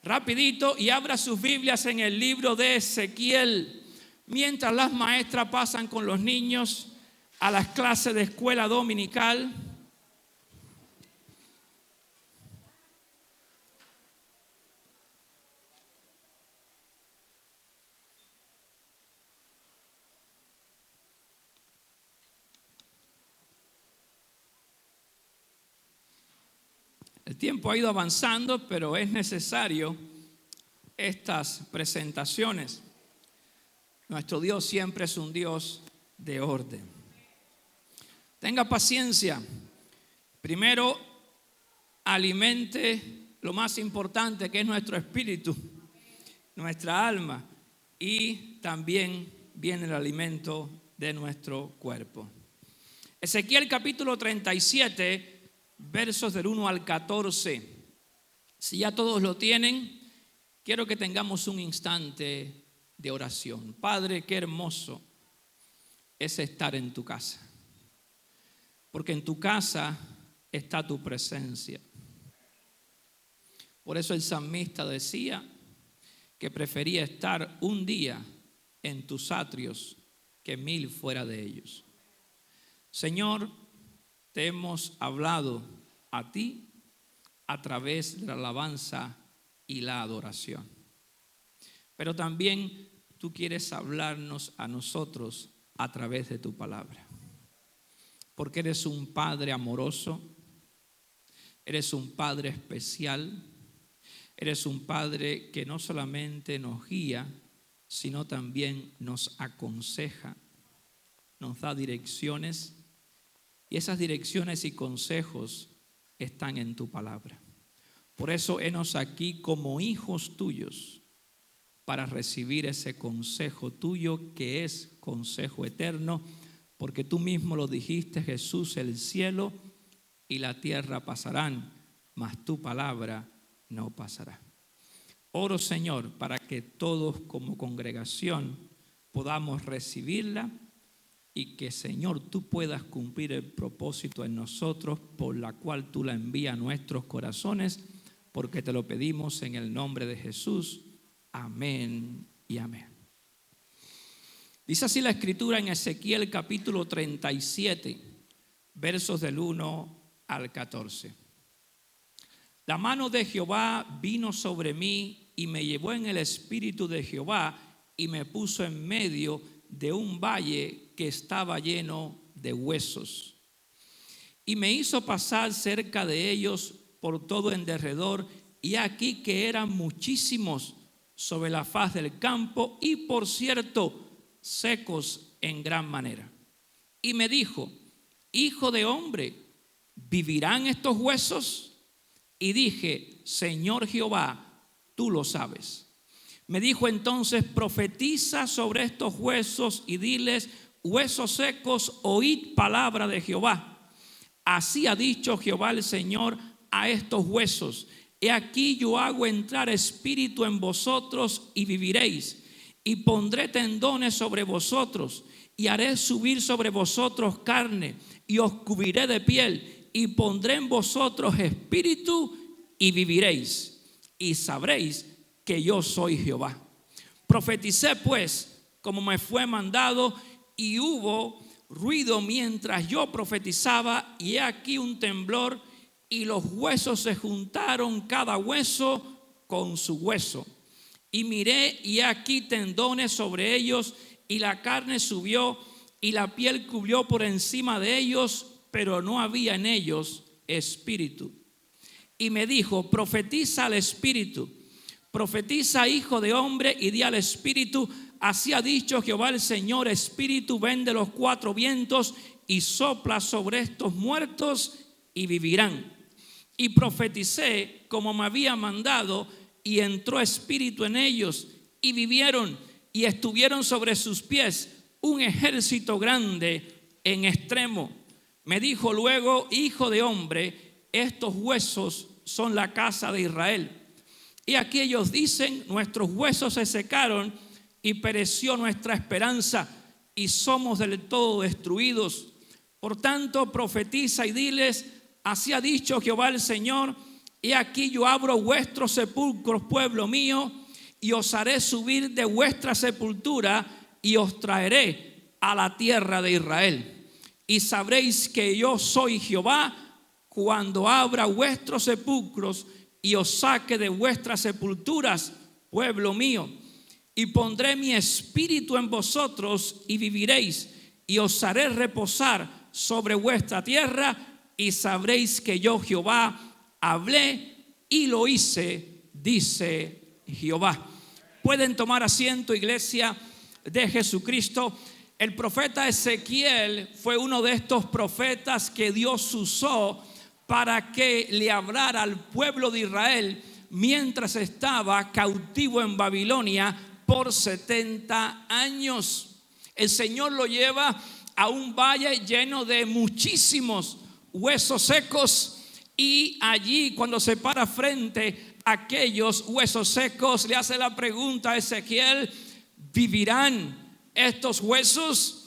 rapidito y abra sus Biblias en el libro de Ezequiel. Mientras las maestras pasan con los niños a las clases de escuela dominical. El tiempo ha ido avanzando, pero es necesario estas presentaciones. Nuestro Dios siempre es un Dios de orden. Tenga paciencia. Primero, alimente lo más importante, que es nuestro espíritu, nuestra alma, y también viene el alimento de nuestro cuerpo. Ezequiel capítulo 37, versos del 1 al 14. Si ya todos lo tienen, quiero que tengamos un instante de oración. Padre, qué hermoso es estar en tu casa, porque en tu casa está tu presencia. Por eso el salmista decía que prefería estar un día en tus atrios que 1000 fuera de ellos. Señor, te hemos hablado a ti a través de la alabanza y la adoración. Pero también tú quieres hablarnos a nosotros a través de tu palabra. Porque eres un Padre amoroso, eres un Padre especial, eres un Padre que no solamente nos guía, sino también nos aconseja, nos da direcciones. Y esas direcciones y consejos están en tu palabra. Por eso henos aquí como hijos tuyos para recibir ese consejo tuyo que es consejo eterno, porque tú mismo lo dijiste, Jesús: el cielo y la tierra pasarán, mas tu palabra no pasará. Oro, Señor, para que todos como congregación podamos recibirla y que, Señor, tú puedas cumplir el propósito en nosotros por la cual tú la envías a nuestros corazones, porque te lo pedimos en el nombre de Jesús. Amén y amén. Dice así la Escritura en Ezequiel capítulo 37, versos del 1 al 14. La mano de Jehová vino sobre mí y me llevó en el espíritu de Jehová y me puso en medio de un valle que estaba lleno de huesos. Y me hizo pasar cerca de ellos por todo en derredor, y aquí que eran muchísimos sobre la faz del campo, y por cierto, secos en gran manera. Y me dijo: hijo de hombre, ¿vivirán estos huesos? Y dije: Señor Jehová, tú lo sabes. Me dijo entonces: profetiza sobre estos huesos y diles: huesos secos, oíd palabra de Jehová. Así ha dicho Jehová el Señor a estos huesos: he aquí yo hago entrar espíritu en vosotros y viviréis, y pondré tendones sobre vosotros, y haré subir sobre vosotros carne, y os cubriré de piel, y pondré en vosotros espíritu y viviréis, y sabréis que yo soy Jehová. Profeticé pues como me fue mandado, y hubo ruido mientras yo profetizaba, y he aquí un temblor, y los huesos se juntaron cada hueso con su hueso. Y miré, y he aquí tendones sobre ellos, y la carne subió, y la piel cubrió por encima de ellos, pero no había en ellos espíritu. Y me dijo: profetiza al espíritu, profetiza, hijo de hombre, y di al espíritu: así ha dicho Jehová el Señor, espíritu, ven de los 4 vientos y sopla sobre estos muertos y vivirán. Y profeticé como me había mandado, y entró espíritu en ellos y vivieron, y estuvieron sobre sus pies un ejército grande en extremo. Me dijo luego: hijo de hombre, estos huesos son la casa de Israel. Y aquí ellos dicen: nuestros huesos se secaron y pereció nuestra esperanza, y somos del todo destruidos. Por tanto, profetiza y diles: así ha dicho Jehová el Señor: He aquí yo abro vuestros sepulcros, pueblo mío, y os haré subir de vuestra sepultura y os traeré a la tierra de Israel. Y sabréis que yo soy Jehová cuando abra vuestros sepulcros y os saque de vuestras sepulturas, pueblo mío. Y pondré mi espíritu en vosotros y viviréis, y os haré reposar sobre vuestra tierra, y sabréis que yo Jehová hablé y lo hice, dice Jehová. Pueden tomar asiento, iglesia de Jesucristo. El profeta Ezequiel fue uno de estos profetas que Dios usó para que le hablara al pueblo de Israel mientras estaba cautivo en Babilonia por 70 años. El Señor lo lleva a un valle lleno de muchísimos huesos secos, y allí, cuando se para frente a aquellos huesos secos, le hace la pregunta a Ezequiel: ¿vivirán estos huesos?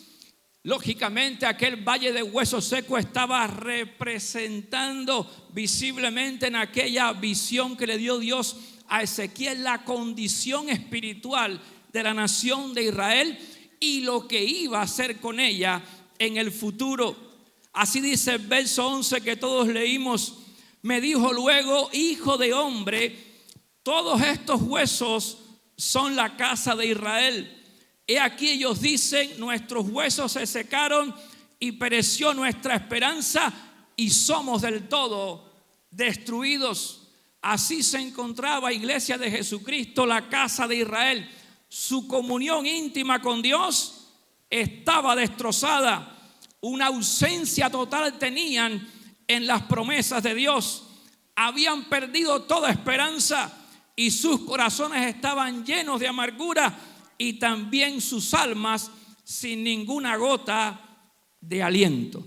Lógicamente, aquel valle de huesos secos estaba representando visiblemente en aquella visión que le dio Dios a Ezequiel la condición espiritual de la nación de Israel y lo que iba a hacer con ella en el futuro. Así dice el verso 11 que todos leímos: me dijo luego, hijo de hombre, todos estos huesos son la casa de Israel. He aquí ellos dicen: nuestros huesos se secaron y pereció nuestra esperanza y somos del todo destruidos. Así se encontraba, iglesia de Jesucristo, la casa de Israel. Su comunión íntima con Dios estaba destrozada. Una ausencia total tenían en las promesas de Dios. Habían perdido toda esperanza y sus corazones estaban llenos de amargura, y también sus almas sin ninguna gota de aliento.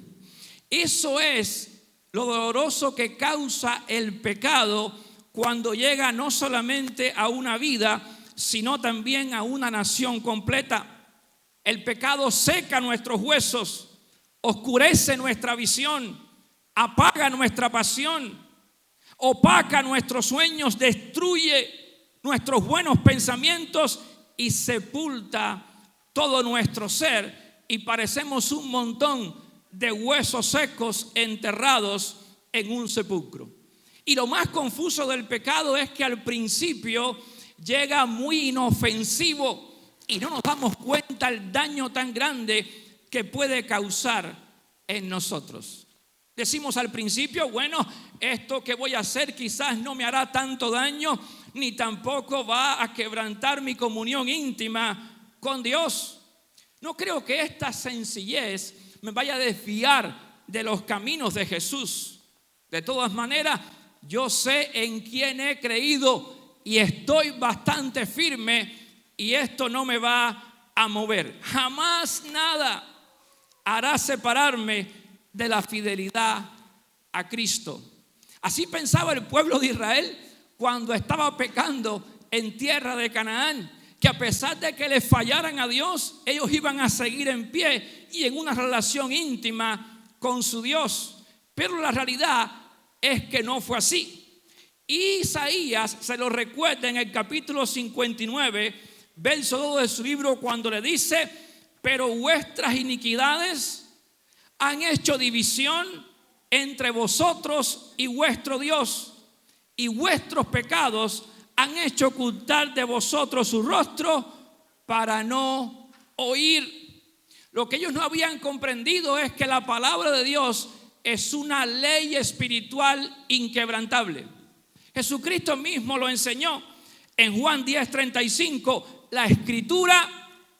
Eso es lo doloroso que causa el pecado cuando llega no solamente a una vida, sino también a una nación completa. El pecado seca nuestros huesos, oscurece nuestra visión, apaga nuestra pasión, opaca nuestros sueños, destruye nuestros buenos pensamientos y sepulta todo nuestro ser, y parecemos un montón de huesos secos enterrados en un sepulcro. Y lo más confuso del pecado es que al principio llega muy inofensivo y no nos damos cuenta el daño tan grande que puede causar en nosotros. Decimos al principio: bueno, esto que voy a hacer quizás no me hará tanto daño, ni tampoco va a quebrantar mi comunión íntima con Dios. No creo que esta sencillez me vaya a desviar de los caminos de Jesús. De todas maneras, yo sé en quién he creído y estoy bastante firme, y esto no me va a mover. Jamás nada hará separarme de la fidelidad a Cristo. Así pensaba el pueblo de Israel cuando estaba pecando en tierra de Canaán, que a pesar de que les fallaran a Dios, ellos iban a seguir en pie y en una relación íntima con su Dios. Pero la realidad es que no fue así. Isaías se lo recuerda en el capítulo 59, verso 2 de su libro, cuando le dice: pero vuestras iniquidades han hecho división entre vosotros y vuestro Dios, y vuestros pecados han hecho ocultar de vosotros su rostro para no oír. Lo que ellos no habían comprendido es que la palabra de Dios es una ley espiritual inquebrantable. Jesucristo mismo lo enseñó en Juan 10:35. La escritura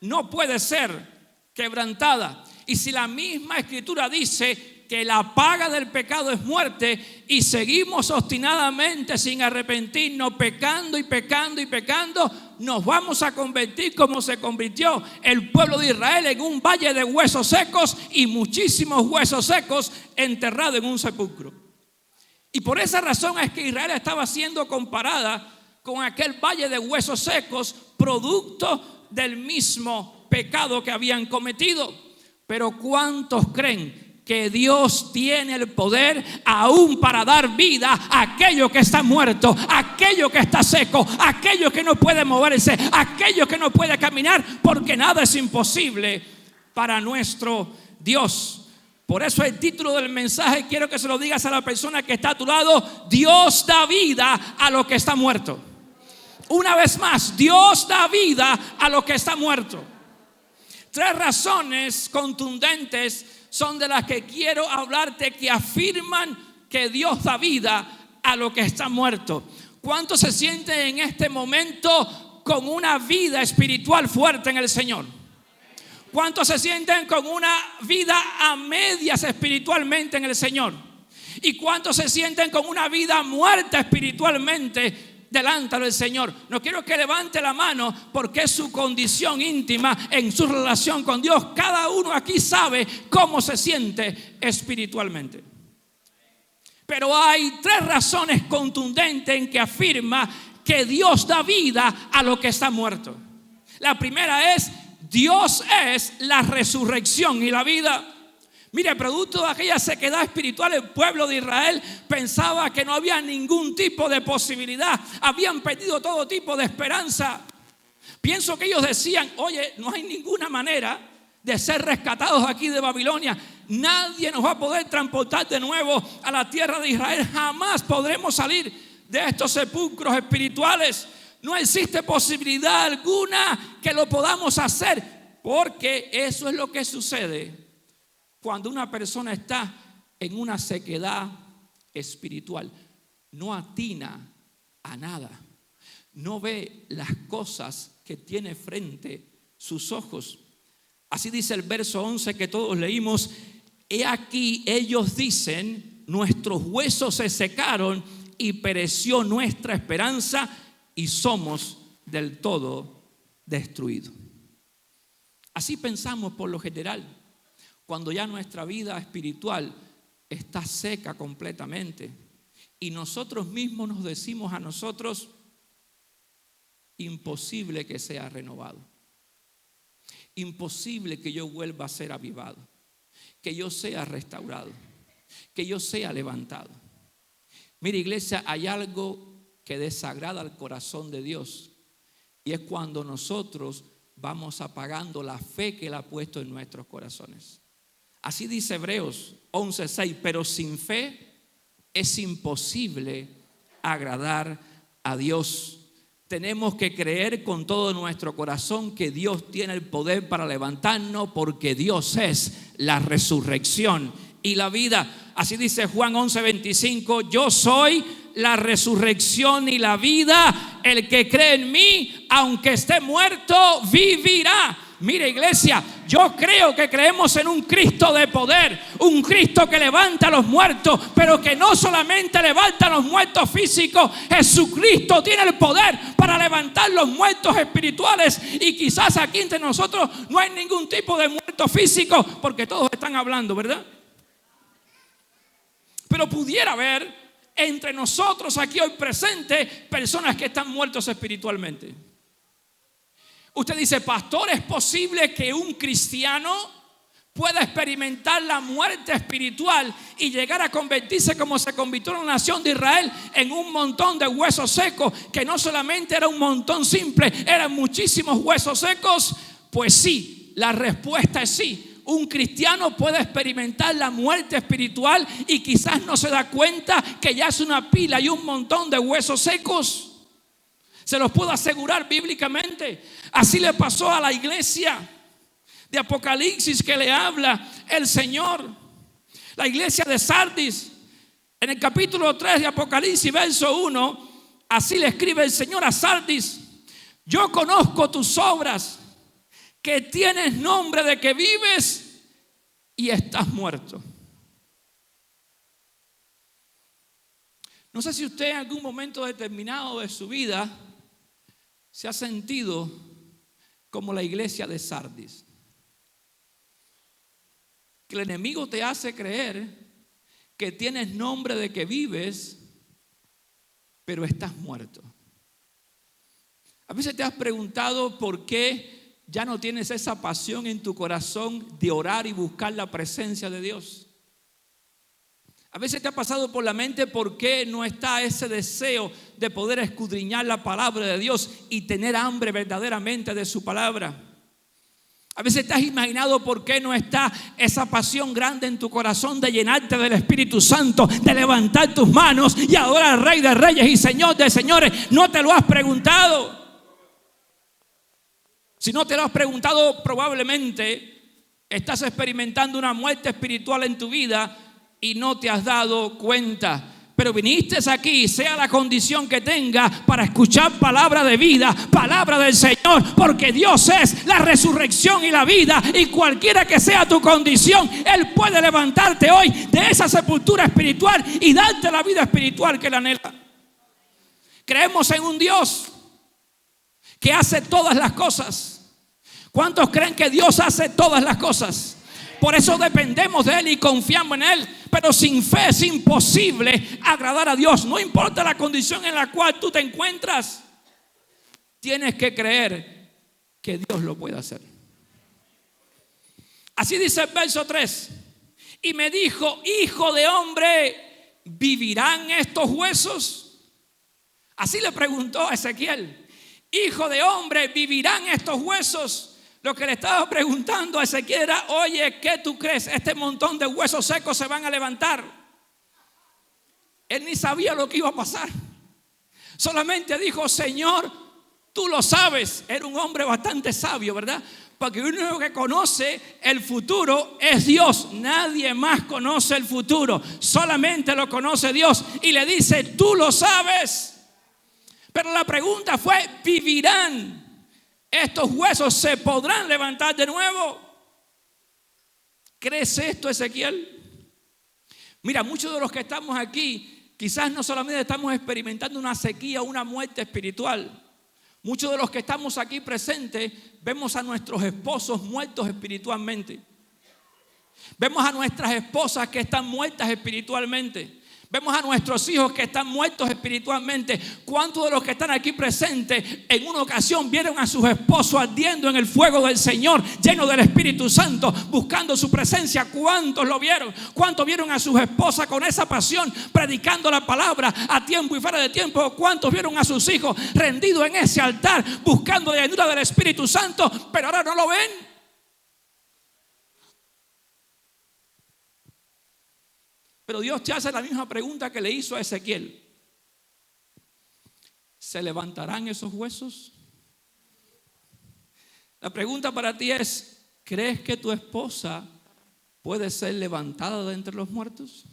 no puede ser quebrantada. Y si la misma escritura dice que la paga del pecado es muerte, y seguimos obstinadamente sin arrepentirnos, pecando y pecando y pecando, nos vamos a convertir como se convirtió el pueblo de Israel, en un valle de huesos secos, y muchísimos huesos secos enterrados en un sepulcro. Y por esa razón es que Israel estaba siendo comparada con aquel valle de huesos secos, producto del mismo pecado que habían cometido. Pero ¿cuántos creen que Dios tiene el poder aún para dar vida a aquello que está muerto, a aquello que está seco, a aquello que no puede moverse, a aquello que no puede caminar, porque nada es imposible para nuestro Dios. Por eso el título del mensaje, quiero que se lo digas a la persona que está a tu lado: Dios da vida a lo que está muerto. Una vez más, Dios da vida a lo que está muerto. 3 razones contundentes son de las que quiero hablarte, que afirman que Dios da vida a lo que está muerto. ¿Cuántos se sienten en este momento con una vida espiritual fuerte en el Señor? ¿Cuántos se sienten con una vida a medias espiritualmente en el Señor? ¿Y cuántos se sienten con una vida muerta espiritualmente delante del Señor? No quiero que levante la mano, porque es su condición íntima en su relación con Dios. Cada uno aquí sabe cómo se siente espiritualmente. Pero hay 3 razones contundentes en que afirma que Dios da vida a lo que está muerto. La primera es: Dios es la resurrección y la vida. Mire, producto de aquella sequedad espiritual, el pueblo de Israel pensaba que no había ningún tipo de posibilidad. Habían perdido todo tipo de esperanza. Pienso que ellos decían: oye, no hay ninguna manera de ser rescatados aquí de Babilonia. Nadie nos va a poder transportar de nuevo a la tierra de Israel. Jamás podremos salir de estos sepulcros espirituales. No existe posibilidad alguna que lo podamos hacer, porque eso es lo que sucede cuando una persona está en una sequedad espiritual. No atina a nada, no ve las cosas que tiene frente sus ojos. Así dice el verso 11 que todos leímos: he aquí, ellos dicen, nuestros huesos se secaron y pereció nuestra esperanza y somos del todo destruidos. Así pensamos por lo general cuando ya nuestra vida espiritual está seca completamente y nosotros mismos nos decimos a nosotros: imposible que sea renovado, imposible que yo vuelva a ser avivado, que yo sea restaurado, que yo sea levantado. Mire, iglesia, hay algo que desagrada al corazón de Dios, y es cuando nosotros vamos apagando la fe que Él ha puesto en nuestros corazones. Así dice Hebreos 11:6: pero sin fe es imposible agradar a Dios. Tenemos que creer con todo nuestro corazón que Dios tiene el poder para levantarnos, porque Dios es la resurrección y la vida. Así dice Juan 11:25: yo soy la resurrección y la vida. El que cree en mí, aunque esté muerto, vivirá. Mire, iglesia, yo creo que creemos en un Cristo de poder, un Cristo que levanta a los muertos, pero que no solamente levanta a los muertos físicos. Jesucristo tiene el poder para levantar los muertos espirituales. Y quizás aquí entre nosotros no hay ningún tipo de muerto físico, porque todos están hablando, ¿verdad? Pero pudiera haber entre nosotros aquí hoy presentes personas que están muertos espiritualmente. Usted dice: pastor, ¿es posible que un cristiano pueda experimentar la muerte espiritual y llegar a convertirse, como se convirtió en la nación de Israel, en un montón de huesos secos, que no solamente era un montón simple, eran muchísimos huesos secos? Pues sí, la respuesta es sí. Un cristiano puede experimentar la muerte espiritual y quizás no se da cuenta que ya es una pila y un montón de huesos secos. Se los puedo asegurar bíblicamente. Así le pasó a la iglesia de Apocalipsis que le habla el Señor. La iglesia de Sardis, en el capítulo 3 de Apocalipsis, verso 1, así le escribe el Señor a Sardis: yo conozco tus obras, que tienes nombre de que vives y estás muerto. No sé si usted en algún momento determinado de su vida se ha sentido como la iglesia de Sardis, que el enemigo te hace creer que tienes nombre de que vives, pero estás muerto. A veces te has preguntado por qué ya no tienes esa pasión en tu corazón de orar y buscar la presencia de Dios. A veces te ha pasado por la mente por qué no está ese deseo de poder escudriñar la palabra de Dios y tener hambre verdaderamente de su palabra. A veces te has imaginado por qué no está esa pasión grande en tu corazón de llenarte del Espíritu Santo, de levantar tus manos y adorar al Rey de Reyes y Señor de Señores. No te lo has preguntado. Si no te lo has preguntado, probablemente estás experimentando una muerte espiritual en tu vida y no te has dado cuenta. Pero viniste aquí, sea la condición que tenga, para escuchar palabra de vida, palabra del Señor, porque Dios es la resurrección y la vida, y cualquiera que sea tu condición, Él puede levantarte hoy de esa sepultura espiritual y darte la vida espiritual que le anhela. Creemos en un Dios que hace todas las cosas. ¿Cuántos creen que Dios hace todas las cosas? Por eso dependemos de Él y confiamos en Él. Pero sin fe es imposible agradar a Dios. No importa la condición en la cual tú te encuentras, tienes que creer que Dios lo puede hacer. Así dice el verso 3. Y me dijo: hijo de hombre, ¿vivirán estos huesos? Así le preguntó a Ezequiel: hijo de hombre, ¿vivirán estos huesos? Lo que le estaba preguntando a Ezequiel era: oye, ¿qué tú crees? Este montón de huesos secos se van a levantar. Él ni sabía lo que iba a pasar. Solamente dijo: Señor, tú lo sabes. Era un hombre bastante sabio, ¿verdad? Porque el único que conoce el futuro es Dios. Nadie más conoce el futuro. Solamente lo conoce Dios. Y le dice: tú lo sabes. Pero la pregunta fue: ¿vivirán estos huesos? ¿Se podrán levantar de nuevo? ¿Crees esto, Ezequiel? Mira, muchos de los que estamos aquí quizás no solamente estamos experimentando una sequía o una muerte espiritual. Muchos de los que estamos aquí presentes vemos a nuestros esposos muertos espiritualmente. Vemos a nuestras esposas que están muertas espiritualmente. Vemos a nuestros hijos que están muertos espiritualmente. ¿Cuántos de los que están aquí presentes en una ocasión vieron a sus esposos ardiendo en el fuego del Señor, llenos del Espíritu Santo, buscando su presencia? ¿Cuántos lo vieron? ¿Cuántos vieron a sus esposas con esa pasión, predicando la palabra a tiempo y fuera de tiempo? ¿Cuántos vieron a sus hijos rendidos en ese altar, buscando la llenura del Espíritu Santo, pero ahora no lo ven? Pero Dios te hace la misma pregunta que le hizo a Ezequiel: ¿se levantarán esos huesos? La pregunta para ti es: ¿crees que tu esposa puede ser levantada de entre los muertos?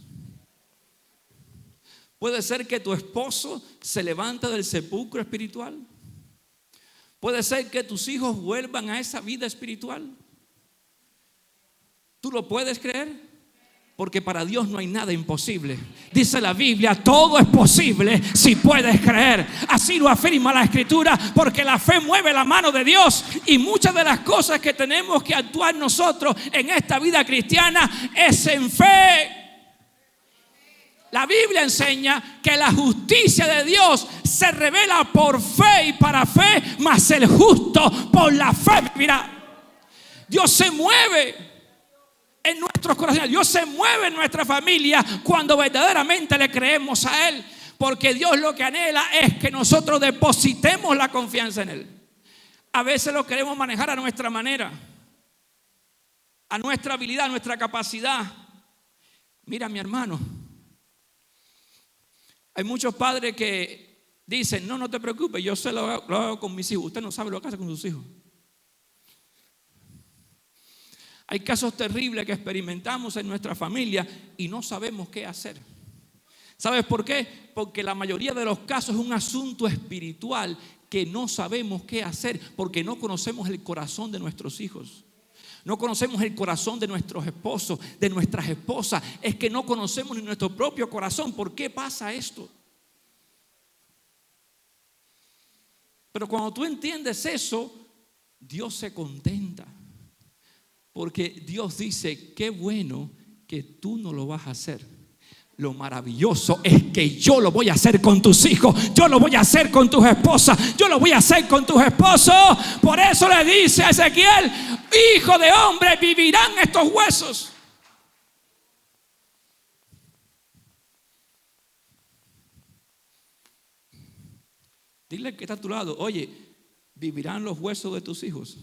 ¿Puede ser que tu esposo se levante del sepulcro espiritual? ¿Puede ser que tus hijos vuelvan a esa vida espiritual? ¿Tú lo puedes creer? Porque para Dios no hay nada imposible. Dice la Biblia: todo es posible si puedes creer. Así lo afirma la Escritura, porque la fe mueve la mano de Dios. Y muchas de las cosas que tenemos que actuar nosotros en esta vida cristiana es en fe. La Biblia enseña que la justicia de Dios se revela por fe y para fe, mas el justo por la fe vivirá. Dios se mueve en nuestros corazones. Dios se mueve en nuestra familia cuando verdaderamente le creemos a Él. Porque Dios lo que anhela es que nosotros depositemos la confianza en Él. A veces lo queremos manejar a nuestra manera, a nuestra habilidad, a nuestra capacidad. Mira, mi hermano, hay muchos padres que dicen: no te preocupes, yo lo hago con mis hijos. Usted no sabe lo que hace con sus hijos. Hay casos terribles que experimentamos en nuestra familia y no sabemos qué hacer. ¿Sabes por qué? Porque la mayoría de los casos es un asunto espiritual que no sabemos qué hacer, porque no conocemos el corazón de nuestros hijos. No conocemos el corazón de nuestros esposos, de nuestras esposas. Es que no conocemos ni nuestro propio corazón. ¿Por qué pasa esto? Pero cuando tú entiendes eso, Dios se contenta. Porque Dios dice: qué bueno que tú no lo vas a hacer. Lo maravilloso es que yo lo voy a hacer con tus hijos. Yo lo voy a hacer con tus esposas. Yo lo voy a hacer con tus esposos. Por eso le dice a Ezequiel: hijo de hombre, ¿vivirán estos huesos? Dile que está a tu lado, oye, ¿vivirán los huesos de tus hijos?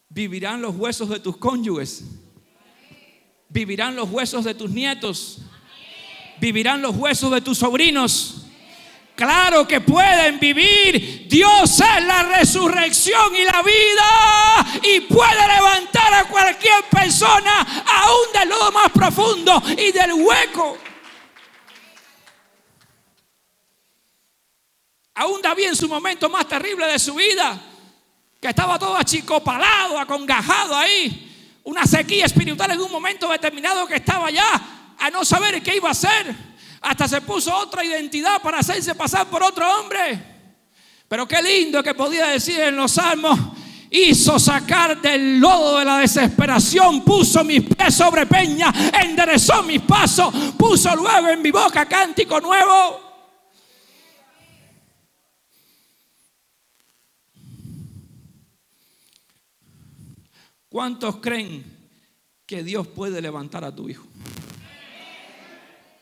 ¿Vivirán los huesos de tus cónyuges? ¿Vivirán los huesos de tus nietos? ¿Vivirán los huesos de tus sobrinos? Claro que pueden vivir. Dios es la resurrección y la vida, y puede levantar a cualquier persona, aún del lodo más profundo y del hueco. Aún David en su momento más terrible de su vida, que estaba todo achicopalado, acongajado ahí, una sequía espiritual en un momento determinado, que estaba ya a no saber qué iba a hacer. Hasta se puso otra identidad para hacerse pasar por otro hombre. Pero qué lindo que podía decir en los salmos: hizo sacar del lodo de la desesperación, puso mis pies sobre peña, enderezó mis pasos, puso luego en mi boca cántico nuevo. ¿Cuántos creen que Dios puede levantar a tu hijo?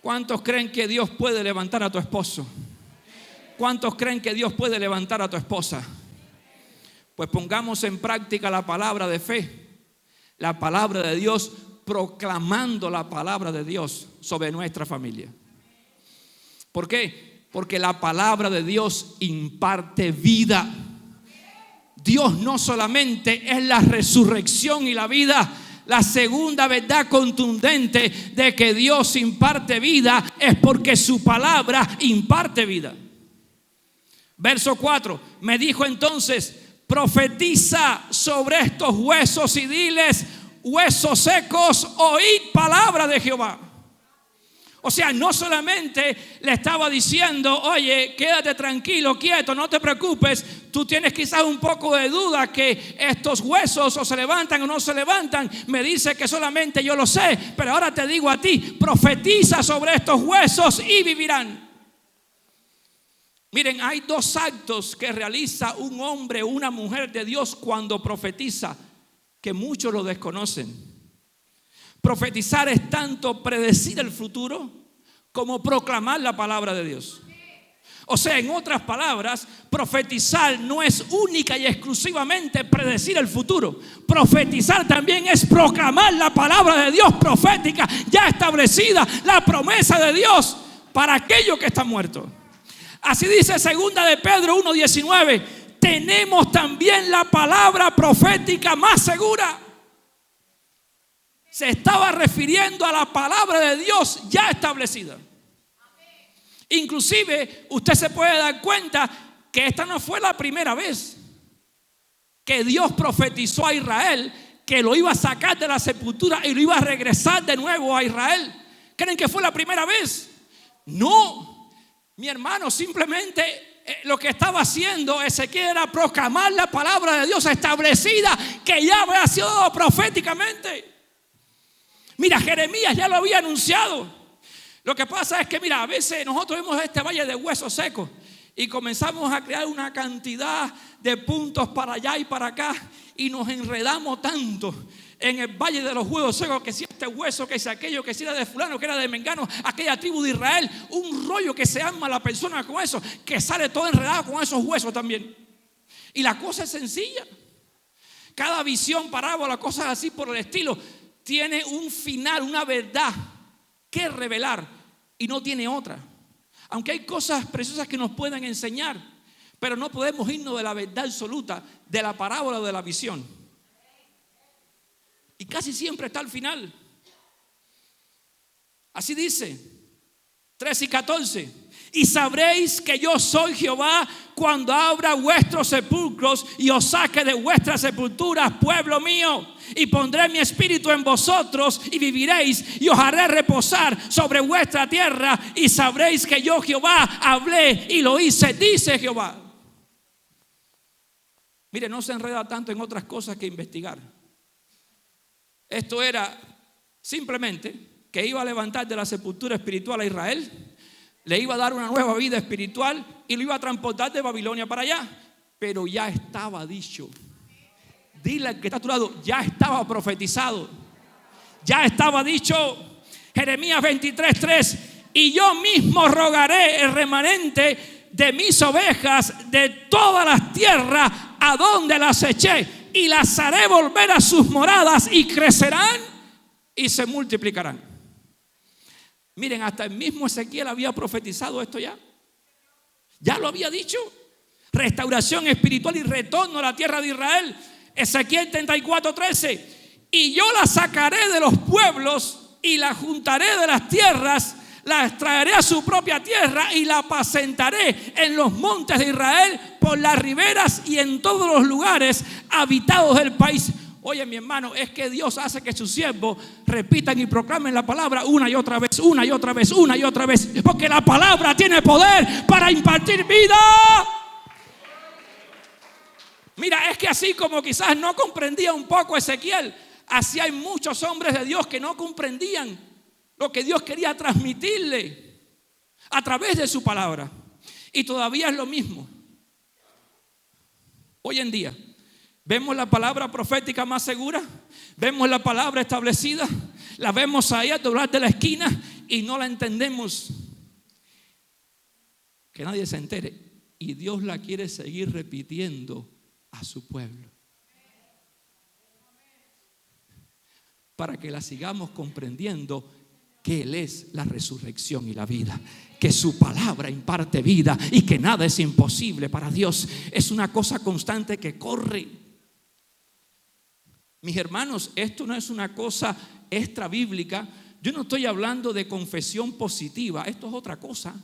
¿Cuántos creen que Dios puede levantar a tu esposo? ¿Cuántos creen que Dios puede levantar a tu esposa? Pues pongamos en práctica la palabra de fe, la palabra de Dios, proclamando la palabra de Dios sobre nuestra familia. ¿Por qué? Porque la palabra de Dios imparte vida. Dios no solamente es la resurrección y la vida. La segunda verdad contundente de que Dios imparte vida es porque su palabra imparte vida. Verso 4: me dijo entonces, profetiza sobre estos huesos y diles: huesos secos, oíd palabra de Jehová. O sea, no solamente le estaba diciendo, oye, quédate tranquilo, quieto, no te preocupes. Tú tienes quizás un poco de duda que estos huesos o se levantan o no se levantan. Me dice que solamente yo lo sé, pero ahora te digo a ti, profetiza sobre estos huesos y vivirán. Miren, hay dos actos que realiza un hombre o una mujer de Dios cuando profetiza, que muchos lo desconocen. Profetizar es tanto predecir el futuro como proclamar la palabra de Dios. O sea, en otras palabras, profetizar no es única y exclusivamente predecir el futuro. Profetizar también es proclamar la palabra de Dios profética ya establecida, la promesa de Dios para aquellos que están muertos. Así dice 2 de Pedro 1:19: tenemos también la palabra profética más segura. Se estaba refiriendo a la palabra de Dios ya establecida. Inclusive usted se puede dar cuenta que esta no fue la primera vez que Dios profetizó a Israel que lo iba a sacar de la sepultura y lo iba a regresar de nuevo a Israel. ¿Creen que fue la primera vez? No, mi hermano, simplemente lo que estaba haciendo Ezequiel era proclamar la palabra de Dios establecida que ya había sido dado proféticamente. Mira, Jeremías ya lo había anunciado. Lo que pasa es que, mira, a veces nosotros vemos este valle de huesos secos y comenzamos a crear una cantidad de puntos para allá y para acá, y nos enredamos tanto en el valle de los huesos secos, que si este hueso, que si aquello, que si era de fulano, que era de mengano, aquella tribu de Israel. Un rollo que se arma la persona con eso, que sale todo enredado con esos huesos también. Y la cosa es sencilla. Cada visión, parábola, cosas así por el estilo, tiene un final, una verdad que revelar, y no tiene otra. Aunque hay cosas preciosas que nos pueden enseñar, pero no podemos irnos de la verdad absoluta de la parábola o de la visión. Y casi siempre está al final. Así dice 3:14: y sabréis que yo soy Jehová cuando abra vuestros sepulcros y os saque de vuestras sepulturas, pueblo mío, y pondré mi espíritu en vosotros y viviréis, y os haré reposar sobre vuestra tierra, y sabréis que yo Jehová hablé y lo hice, dice Jehová. Mire, no se enreda tanto en otras cosas que investigar. Esto era simplemente que iba a levantar de la sepultura espiritual a Israel, le iba a dar una nueva vida espiritual y lo iba a transportar de Babilonia para allá. Pero ya estaba dicho. Dile al que está a tu lado, ya estaba profetizado, ya estaba dicho. Jeremías 23:3: y yo mismo rogaré el remanente de mis ovejas de todas las tierras a donde las eché, y las haré volver a sus moradas, y crecerán y se multiplicarán. Miren, hasta el mismo Ezequiel había profetizado esto ya. Ya lo había dicho. Restauración espiritual y retorno a la tierra de Israel. Ezequiel 34:13. Y yo la sacaré de los pueblos y la juntaré de las tierras, la extraeré a su propia tierra y la apacentaré en los montes de Israel, por las riberas y en todos los lugares habitados del país. Oye, mi hermano, es que Dios hace que sus siervos repitan y proclamen la palabra una y otra vez, una y otra vez, una y otra vez, porque la palabra tiene poder para impartir vida. Mira, es que así como quizás no comprendía un poco Ezequiel, así hay muchos hombres de Dios que no comprendían lo que Dios quería transmitirle a través de su palabra. Y todavía es lo mismo. Hoy en día vemos la palabra profética más segura, vemos la palabra establecida, la vemos ahí a doblar de la esquina y no la entendemos. Que nadie se entere. Y Dios la quiere seguir repitiendo a su pueblo, para que la sigamos comprendiendo, que Él es la resurrección y la vida, que su palabra imparte vida y que nada es imposible para Dios. Es una cosa constante que corre. Mis hermanos, esto no es una cosa extra bíblica. Yo no estoy hablando de confesión positiva, esto es otra cosa.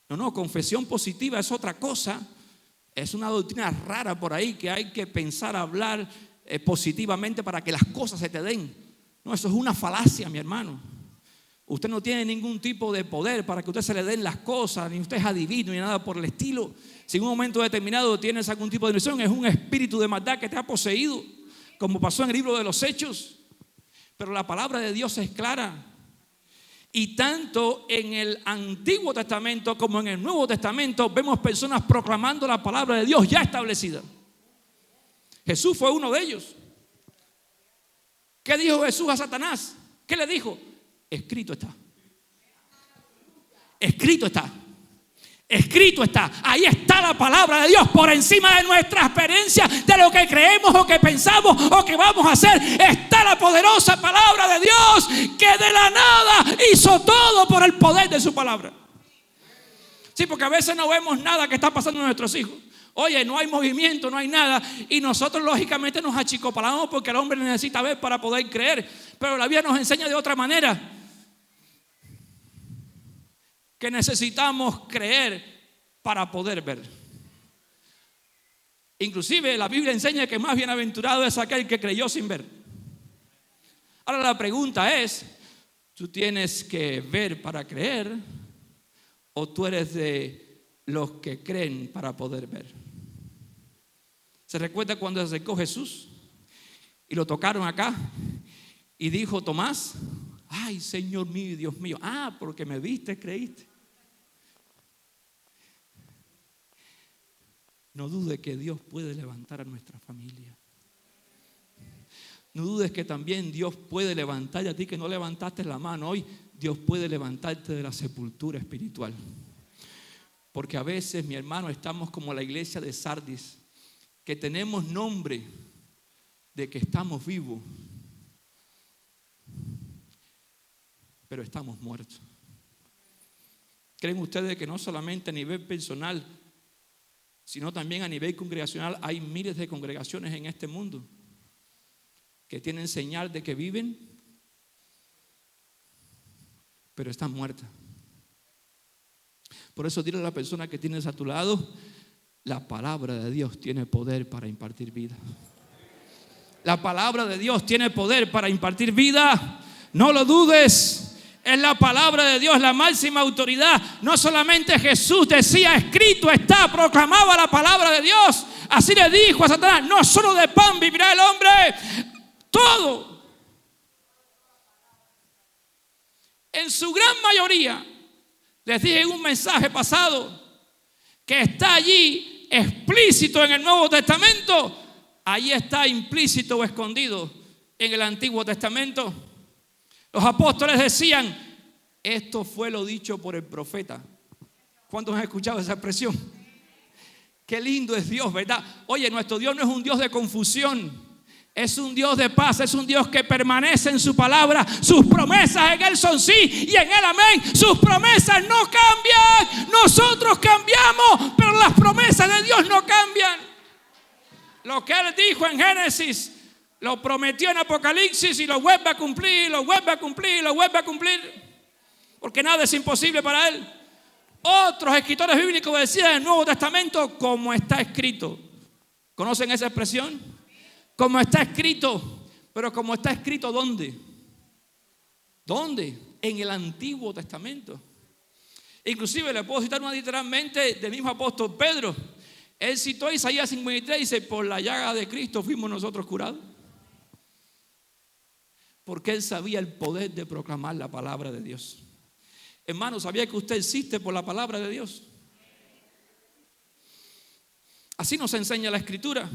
No, confesión positiva es otra cosa. Es una doctrina rara por ahí que hay que pensar, hablar positivamente para que las cosas se te den. No, eso es una falacia, mi hermano. Usted no tiene ningún tipo de poder para que usted se le den las cosas, ni usted es adivino ni nada por el estilo. Si en un momento determinado tienes algún tipo de ilusión, es un espíritu de maldad que te ha poseído, como pasó en el libro de los Hechos. Pero la palabra de Dios es clara. Y tanto en el Antiguo Testamento como en el Nuevo Testamento vemos personas proclamando la palabra de Dios ya establecida. Jesús fue uno de ellos. ¿Qué dijo Jesús a Satanás? ¿Qué le dijo? Escrito está. Escrito está. Escrito está. Ahí está la palabra de Dios por encima de nuestra experiencia, de lo que creemos o que pensamos o que vamos a hacer. Está la poderosa palabra de Dios, que de la nada hizo todo por el poder de su palabra. Sí, porque a veces no vemos nada que está pasando en nuestros hijos. Oye, no hay movimiento, no hay nada, y nosotros lógicamente nos achicopalamos porque el hombre necesita ver para poder creer. Pero la Biblia nos enseña de otra manera, que necesitamos creer para poder ver. Inclusive la Biblia enseña que más bienaventurado es aquel que creyó sin ver. Ahora la pregunta es, ¿tú tienes que ver para creer o tú eres de los que creen para poder ver? ¿Se recuerda cuando se acercó Jesús y lo tocaron acá y dijo Tomás: ay, Señor mío y Dios mío? Porque me viste, creíste. No dudes que Dios puede levantar a nuestra familia. No dudes que también Dios puede levantarte a ti que no levantaste la mano hoy. Dios puede levantarte de la sepultura espiritual. Porque a veces, mi hermano, estamos como la iglesia de Sardis, que tenemos nombre de que estamos vivos, pero estamos muertos. ¿Creen ustedes que no solamente a nivel personal, sino también a nivel congregacional hay miles de congregaciones en este mundo que tienen señal de que viven, pero están muertas? Por eso dile a la persona que tienes a tu lado: la palabra de Dios tiene poder para impartir vida. La palabra de Dios tiene poder para impartir vida. No lo dudes. Es la palabra de Dios la máxima autoridad. No solamente Jesús decía: escrito está, proclamaba la palabra de Dios. Así le dijo a Satanás: no solo de pan vivirá el hombre, todo. En su gran mayoría, les dije en un mensaje pasado, que está allí explícito en el Nuevo Testamento, allí está implícito o escondido en el Antiguo Testamento. Los apóstoles decían: esto fue lo dicho por el profeta. ¿Cuántos han escuchado esa expresión? Qué lindo es Dios, ¿verdad? Oye, nuestro Dios no es un Dios de confusión. Es un Dios de paz, es un Dios que permanece en su palabra. Sus promesas en Él son sí y en Él amén. Sus promesas no cambian. Nosotros cambiamos, pero las promesas de Dios no cambian. Lo que Él dijo en Génesis, lo prometió en Apocalipsis y lo vuelve a cumplir, lo vuelve a cumplir, lo vuelve a cumplir. Porque nada es imposible para Él. Otros escritores bíblicos decían en el Nuevo Testamento, como está escrito. ¿Conocen esa expresión? Como está escrito. Pero como está escrito, ¿dónde? ¿Dónde? En el Antiguo Testamento. Inclusive le puedo citar una literalmente del mismo apóstol Pedro. Él citó Isaías 53 y dice, por la llaga de Cristo fuimos nosotros curados. Porque él sabía el poder de proclamar la palabra de Dios. Hermano, ¿sabía que usted existe por la palabra de Dios? Así nos enseña la Escritura.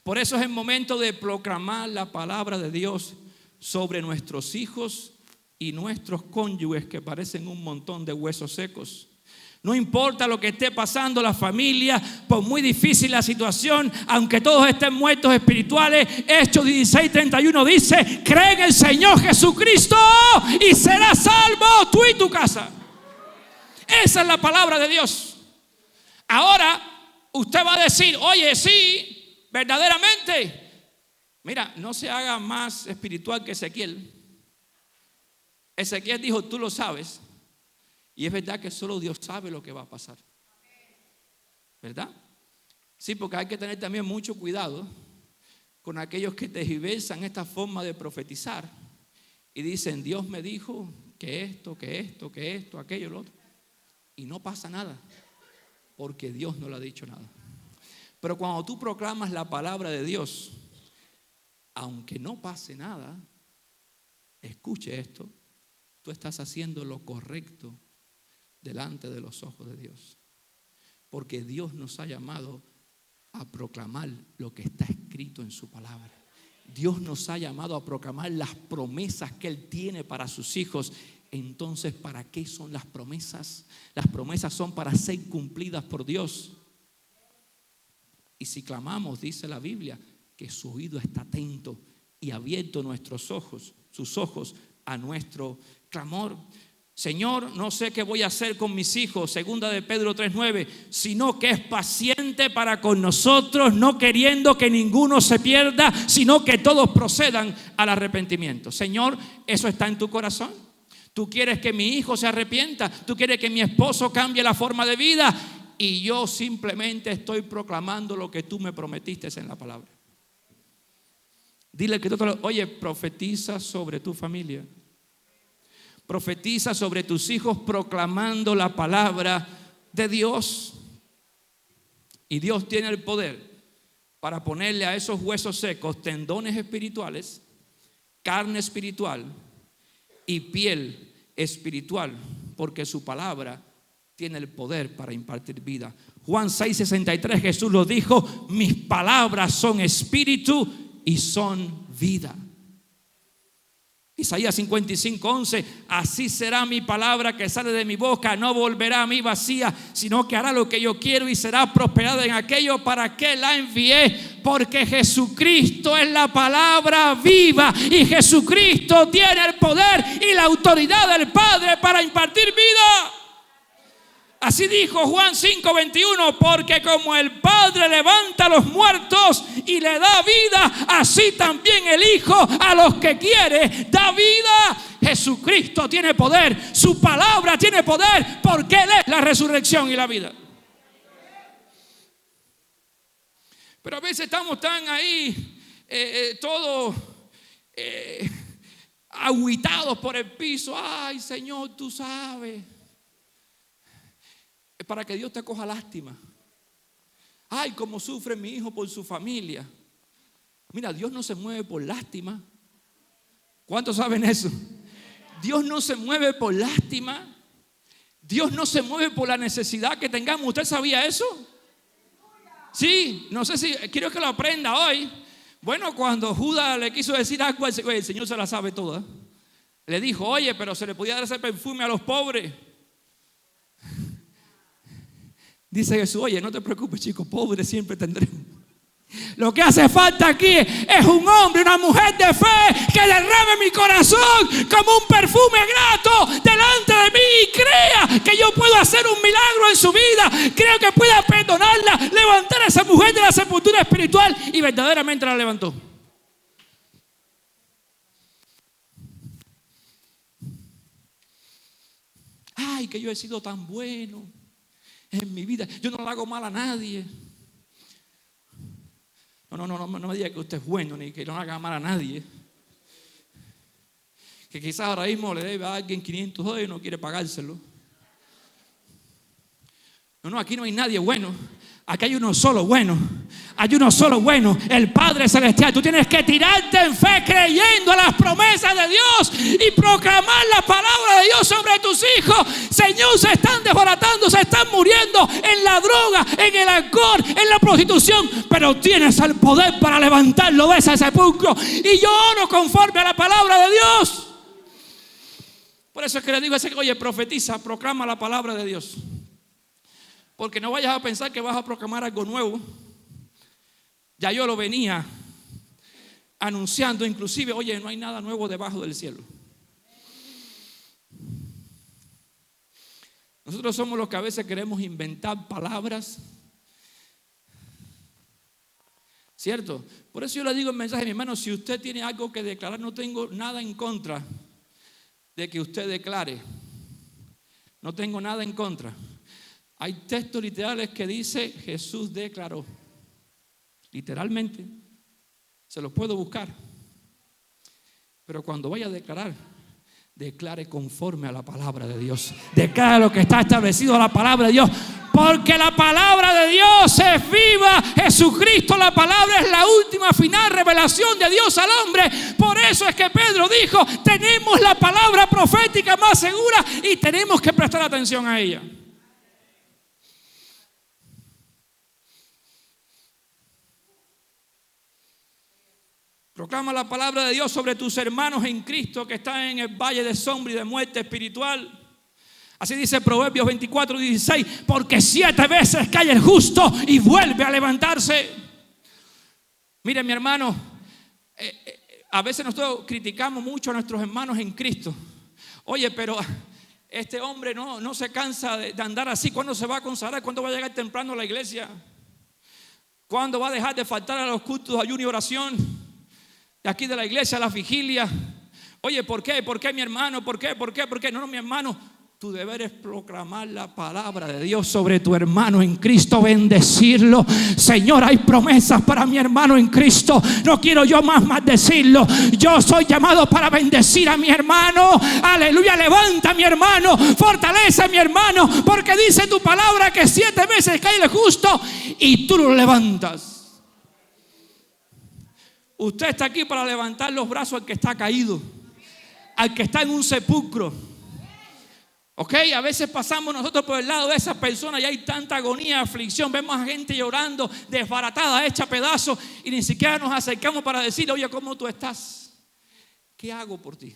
Por eso es el momento de proclamar la palabra de Dios sobre nuestros hijos y nuestros cónyuges que parecen un montón de huesos secos. No importa lo que esté pasando la familia, por muy difícil la situación, aunque todos estén muertos espirituales, Hechos 16:31 dice, cree en el Señor Jesucristo y serás salvo tú y tu casa. Esa es la palabra de Dios. Ahora usted va a decir, oye, sí, verdaderamente, mira, no se haga más espiritual que Ezequiel. Ezequiel dijo, tú lo sabes. Y es verdad que solo Dios sabe lo que va a pasar, ¿verdad? Sí, porque hay que tener también mucho cuidado con aquellos que tergiversan esta forma de profetizar y dicen, Dios me dijo que esto, aquello, lo otro. Y no pasa nada, porque Dios no le ha dicho nada. Pero cuando tú proclamas la palabra de Dios, aunque no pase nada, escuche esto, tú estás haciendo lo correcto delante de los ojos de Dios. Porque Dios nos ha llamado a proclamar lo que está escrito en su palabra. Dios nos ha llamado a proclamar las promesas que Él tiene para sus hijos. Entonces, ¿para qué son las promesas? Las promesas son para ser cumplidas por Dios. Y si clamamos, dice la Biblia, que su oído está atento y abierto nuestros ojos, sus ojos a nuestro clamor. Señor, no sé qué voy a hacer con mis hijos, segunda de Pedro 3:9, sino que es paciente para con nosotros, no queriendo que ninguno se pierda, sino que todos procedan al arrepentimiento. Señor, ¿eso está en tu corazón? ¿Tú quieres que mi hijo se arrepienta? ¿Tú quieres que mi esposo cambie la forma de vida? Y yo simplemente estoy proclamando lo que tú me prometiste en la palabra. Dile que tú, oye, profetiza sobre tu familia. Profetiza sobre tus hijos proclamando la palabra de Dios. Y Dios tiene el poder para ponerle a esos huesos secos tendones espirituales, carne espiritual y piel espiritual, porque su palabra tiene el poder para impartir vida. Juan 6:63, Jesús lo dijo, mis palabras son espíritu y son vida. Isaías 55:11, así será mi palabra que sale de mi boca, no volverá a mí vacía, sino que hará lo que yo quiero y será prosperada en aquello para que la envié, porque Jesucristo es la palabra viva y Jesucristo tiene el poder y la autoridad del Padre para impartir vida. Así dijo Juan 5:21, porque como el Padre levanta a los muertos y le da vida, así también el Hijo a los que quiere da vida. Jesucristo tiene poder, su palabra tiene poder, porque Él es la resurrección y la vida. Pero a veces estamos tan ahí, todos agüitados por el piso. Ay, Señor, tú sabes. Para que Dios te coja lástima. Ay, cómo sufre mi hijo por su familia. Mira, Dios no se mueve por lástima. ¿Cuántos saben eso? Dios no se mueve por lástima. Dios no se mueve por la necesidad que tengamos. ¿Usted sabía eso? Sí, no sé si quiero que lo aprenda hoy. Bueno, cuando Judas le quiso decir algo, el Señor se la sabe toda. Le dijo, oye, pero se le podía dar ese perfume a los pobres. Dice Jesús, oye, no te preocupes, chico, pobre siempre tendremos. Lo que hace falta aquí es un hombre, una mujer de fe que derrame mi corazón como un perfume grato delante de mí y crea que yo puedo hacer un milagro en su vida. Creo que pueda perdonarla, levantar a esa mujer de la sepultura espiritual, y verdaderamente la levantó. Ay, que yo he sido tan bueno en mi vida, yo no le hago mal a nadie. No me diga que usted es bueno ni que no le haga mal a nadie. Que quizás ahora mismo le debe a alguien $500 y no quiere pagárselo. No, aquí no hay nadie bueno. Aquí hay uno solo bueno. Hay uno solo bueno, el Padre Celestial. Tú tienes que tirarte en fe creyendo a las promesas de Dios y proclamar la palabra de Dios sobre tus hijos. Señor, se están desbaratando, se están muriendo en la droga, en el alcohol, en la prostitución, pero tienes el poder para levantarlo de ese sepulcro. Y yo oro conforme a la palabra de Dios. Por eso es que le digo a ese, oye, profetiza, proclama la palabra de Dios. Porque no vayas a pensar que vas a proclamar algo nuevo. Ya yo lo venía anunciando, inclusive, oye, no hay nada nuevo debajo del cielo. Nosotros somos los que a veces queremos inventar palabras, ¿cierto? Por eso yo le digo el mensaje, mi hermano, si usted tiene algo que declarar, no tengo nada en contra de que usted declare. No tengo nada en contra. Hay textos literales que dice Jesús declaró. Literalmente. Se los puedo buscar. Pero cuando vaya a declarar, declare conforme a la palabra de Dios. Declare lo que está establecido a la palabra de Dios. Porque la palabra de Dios es viva. Jesucristo, la palabra es la última final revelación de Dios al hombre. Por eso es que Pedro dijo, tenemos la palabra profética más segura y tenemos que prestar atención a ella. Proclama la palabra de Dios sobre tus hermanos en Cristo que están en el valle de sombra y de muerte espiritual. Así dice Proverbios 24:16, porque 7 veces cae el justo y vuelve a levantarse. Mire, mi hermano, a veces nosotros criticamos mucho a nuestros hermanos en Cristo. Oye, pero este hombre no se cansa de andar así. ¿Cuándo se va a consagrar? ¿Cuándo va a llegar temprano a la iglesia? ¿Cuándo va a dejar de faltar a los cultos de ayuno y oración? De aquí de la iglesia a la vigilia. Oye, ¿por qué? ¿Por qué, mi hermano? ¿Por qué? ¿Por qué? ¿Por qué? No, mi hermano, tu deber es proclamar la palabra de Dios sobre tu hermano en Cristo, bendecirlo. Señor, hay promesas para mi hermano en Cristo. No quiero yo más decirlo. Yo soy llamado para bendecir a mi hermano. Aleluya, levanta a mi hermano, fortalece a mi hermano, porque dice tu palabra que 7 veces cae el justo y tú lo levantas. Usted está aquí para levantar los brazos al que está caído, al que está en un sepulcro. Ok, a veces pasamos nosotros por el lado de esa persona y hay tanta agonía, aflicción. Vemos a gente llorando, desbaratada, hecha pedazos, y ni siquiera nos acercamos para decir, oye, ¿cómo tú estás? ¿Qué hago por ti?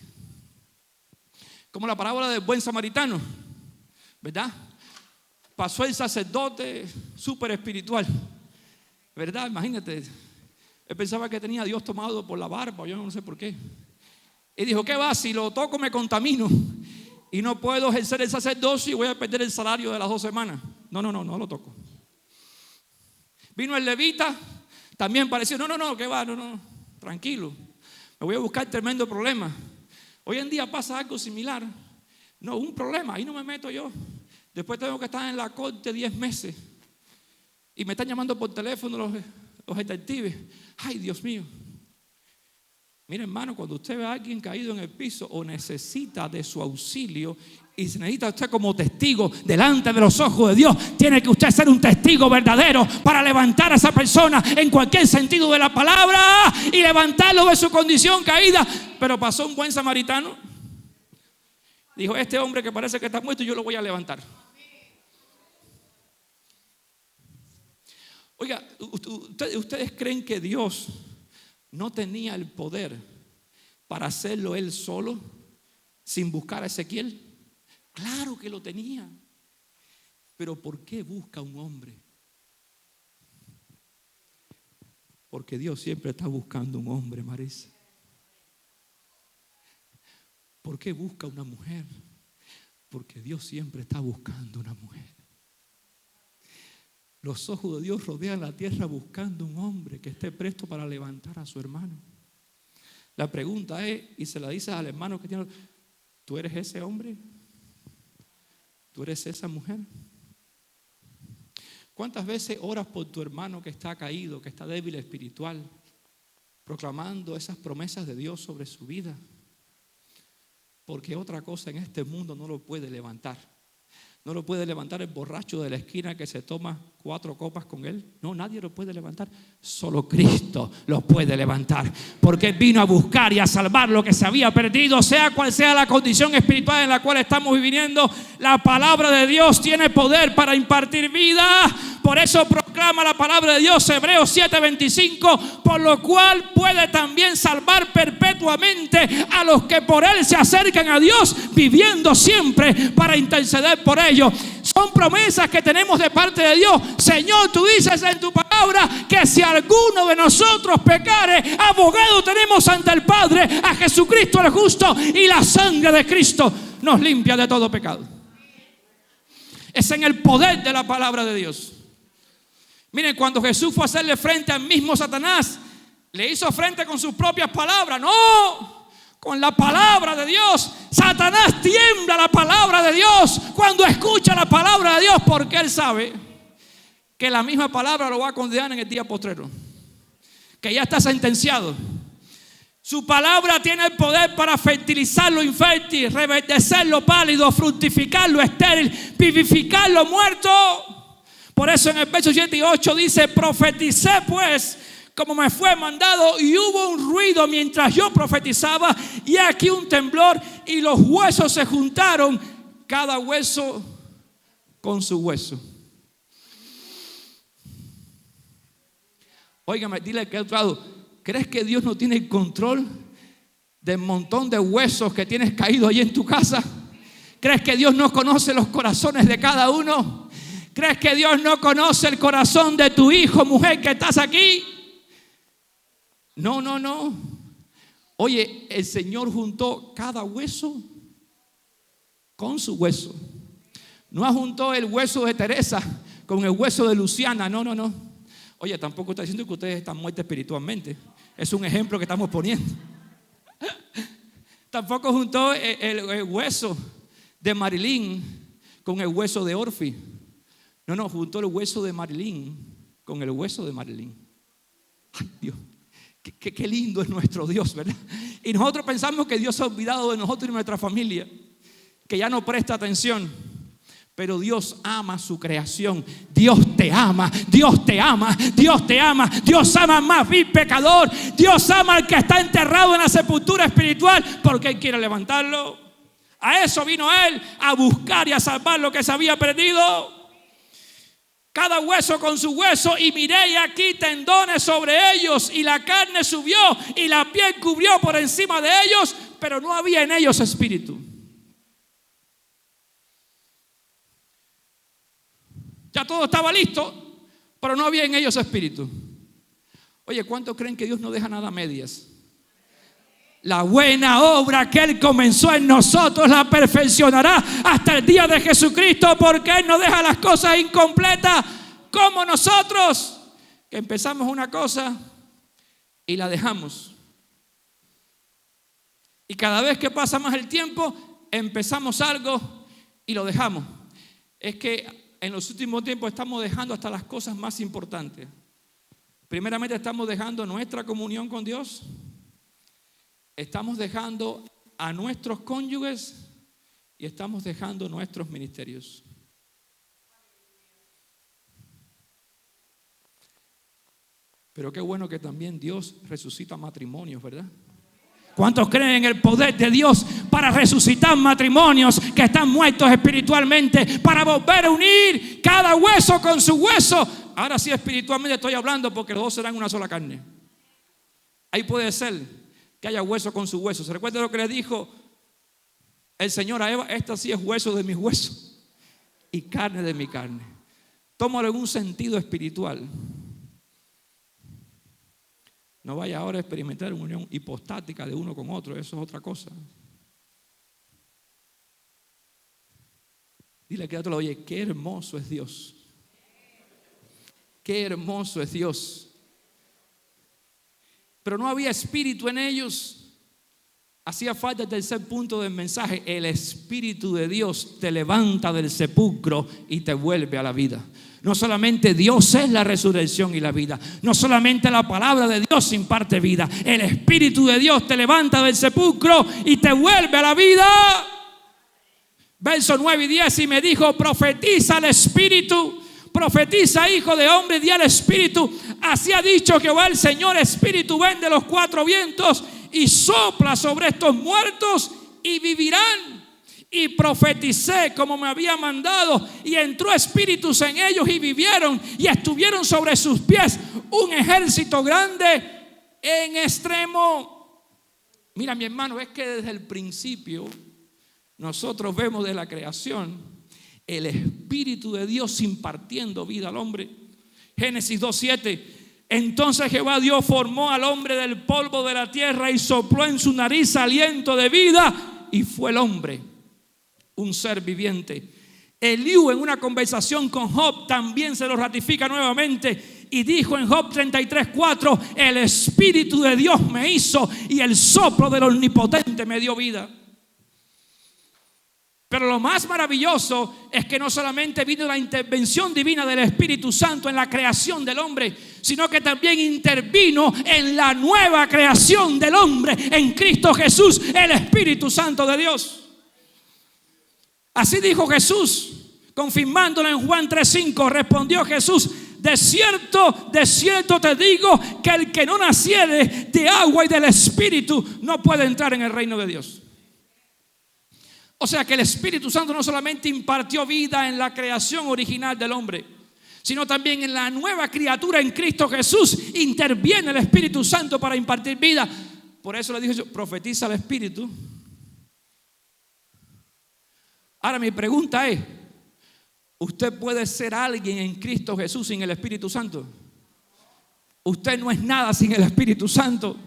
Como la parábola del buen samaritano, ¿verdad? Pasó el sacerdote súper espiritual, ¿verdad? Imagínate. Él pensaba que tenía a Dios tomado por la barba, yo no sé por qué. Y dijo, ¿qué va? Si lo toco me contamino y no puedo ejercer el sacerdocio y voy a perder el salario de las 2 semanas. No lo toco. Vino el levita, también pareció, no, ¿qué va? No, tranquilo. Me voy a buscar tremendo problema. Hoy en día pasa algo similar. No, un problema, ahí no me meto yo. Después tengo que estar en la corte 10 meses. Y me están llamando por teléfono los detectives. Ay, Dios mío. Mira, hermano, cuando usted ve a alguien caído en el piso o necesita de su auxilio y se necesita usted como testigo delante de los ojos de Dios, tiene que usted ser un testigo verdadero para levantar a esa persona en cualquier sentido de la palabra y levantarlo de su condición caída. Pero pasó un buen samaritano. Dijo, este hombre que parece que está muerto, yo lo voy a levantar. Oiga, ¿ustedes creen que Dios no tenía el poder para hacerlo Él solo? sin buscar a Ezequiel? Claro que lo tenía. Pero ¿por qué busca un hombre? Porque Dios siempre está buscando un hombre, Marisa. ¿Por qué busca una mujer? Porque Dios siempre está buscando una mujer. Los ojos de Dios rodean la tierra buscando un hombre que esté presto para levantar a su hermano. La pregunta es, y se la dices al hermano que tiene: ¿tú eres ese hombre? ¿Tú eres esa mujer? ¿Cuántas veces oras por tu hermano que está caído, que está débil espiritual, proclamando esas promesas de Dios sobre su vida? Porque otra cosa en este mundo no lo puede levantar. No lo puede levantar el borracho de la esquina que se toma 4 copas con él. No, nadie lo puede levantar. Solo Cristo lo puede levantar. Porque Él vino a buscar y a salvar lo que se había perdido, sea cual sea la condición espiritual en la cual estamos viviendo. La palabra de Dios tiene poder para impartir vida. Por eso proclama la palabra de Dios, Hebreos 7:25, por lo cual puede también salvar perpetuamente a los que por Él se acercan a Dios, viviendo siempre para interceder por ellos. Son promesas que tenemos de parte de Dios. Señor, tú dices en tu palabra que si alguno de nosotros pecare, abogado tenemos ante el Padre, a Jesucristo el justo, y la sangre de Cristo nos limpia de todo pecado. Es en el poder de la palabra de Dios. Miren, cuando Jesús fue a hacerle frente al mismo Satanás, le hizo frente con sus propias palabras. No, con la palabra de Dios. Satanás tiembla la palabra de Dios cuando escucha la palabra de Dios, porque él sabe que la misma palabra lo va a condenar en el día postrero, que ya está sentenciado. Su palabra tiene el poder para fertilizar lo infértil, reverdecer lo pálido, fructificar lo estéril, vivificar lo muerto. Por eso en el verso 7 y 8 dice: profeticé pues como me fue mandado, y hubo un ruido mientras yo profetizaba, y aquí un temblor, y los huesos se juntaron, cada hueso con su hueso. Óigame, dile que otro lado: ¿crees que Dios no tiene el control del montón de huesos que tienes caído ahí en tu casa? ¿Crees que Dios no conoce los corazones de cada uno? ¿Crees que Dios no conoce el corazón de tu hijo, mujer, que estás aquí? No. Oye, el Señor juntó cada hueso con su hueso. No juntó el hueso de Teresa con el hueso de Luciana. No. Oye, tampoco está diciendo que ustedes están muertos espiritualmente. Es un ejemplo que estamos poniendo. Tampoco juntó el hueso de Marilyn con el hueso de Orfi. No, juntó el hueso de Marilyn con el hueso de Marilyn. Ay, Dios, qué lindo es nuestro Dios, ¿verdad? Y nosotros pensamos que Dios se ha olvidado de nosotros y de nuestra familia, que ya no presta atención. Pero Dios ama su creación. Dios te ama, Dios te ama, Dios te ama. Dios ama al más vil pecador. Dios ama al que está enterrado en la sepultura espiritual, porque Él quiere levantarlo. A eso vino Él, a buscar y a salvar lo que se había perdido. Cada hueso con su hueso, y miré y aquí tendones sobre ellos, y la carne subió y la piel cubrió por encima de ellos, pero no había en ellos espíritu. Ya todo estaba listo, pero no había en ellos espíritu. Oye, ¿cuántos creen que Dios no deja nada a medias? La buena obra que Él comenzó en nosotros la perfeccionará hasta el día de Jesucristo, porque Él no deja las cosas incompletas como nosotros, que empezamos una cosa y la dejamos. Y cada vez que pasa más el tiempo, empezamos algo y lo dejamos. Es que en los últimos tiempos estamos dejando hasta las cosas más importantes. Primeramente estamos dejando nuestra comunión con Dios. Estamos dejando a nuestros cónyuges y estamos dejando nuestros ministerios. Pero qué bueno que también Dios resucita matrimonios, ¿verdad? ¿Cuántos creen en el poder de Dios para resucitar matrimonios que están muertos espiritualmente, para volver a unir cada hueso con su hueso? Ahora sí, espiritualmente estoy hablando, porque los dos serán una sola carne. Ahí puede ser que haya hueso con su hueso. ¿Se recuerda lo que le dijo el Señor a Eva: esta sí es hueso de mis huesos y carne de mi carne. Tómalo en un sentido espiritual. No vaya ahora a experimentar una unión hipostática de uno con otro, eso es otra cosa. Dile que otro: oye, qué hermoso es Dios. Qué hermoso es Dios. Pero no había espíritu en ellos. Hacía falta el tercer punto del mensaje: el Espíritu de Dios te levanta del sepulcro y te vuelve a la vida. No solamente Dios es la resurrección y la vida, no solamente la palabra de Dios imparte vida, el Espíritu de Dios te levanta del sepulcro y te vuelve a la vida. Versos 9 y 10: y me dijo: profetiza al Espíritu, profetiza, hijo de hombre, y di al Espíritu: así ha dicho Jehová el Señor, Espíritu, ven de los cuatro vientos y sopla sobre estos muertos y vivirán. Y profeticé como me había mandado, y entró espíritus en ellos y vivieron, y estuvieron sobre sus pies un ejército grande en extremo. Mira, mi hermano, es que desde el principio nosotros vemos de la creación el Espíritu de Dios impartiendo vida al hombre. Génesis 2:7: entonces Jehová Dios formó al hombre del polvo de la tierra y sopló en su nariz aliento de vida, y fue el hombre un ser viviente. Eliú, en una conversación con Job, también se lo ratifica nuevamente y dijo en Job 33:4: el Espíritu de Dios me hizo y el soplo del Omnipotente me dio vida. Pero lo más maravilloso es que no solamente vino la intervención divina del Espíritu Santo en la creación del hombre, sino que también intervino en la nueva creación del hombre en Cristo Jesús, el Espíritu Santo de Dios. Así dijo Jesús, confirmándolo en Juan 3:5. Respondió Jesús: de cierto te digo que el que no naciere de agua y del Espíritu no puede entrar en el reino de Dios. O sea que el Espíritu Santo no solamente impartió vida en la creación original del hombre, sino también en la nueva criatura en Cristo Jesús interviene el Espíritu Santo para impartir vida. Por eso le dije yo: profetiza al Espíritu. Ahora mi pregunta es: ¿usted puede ser alguien en Cristo Jesús sin el Espíritu Santo? Usted no es nada sin el Espíritu Santo.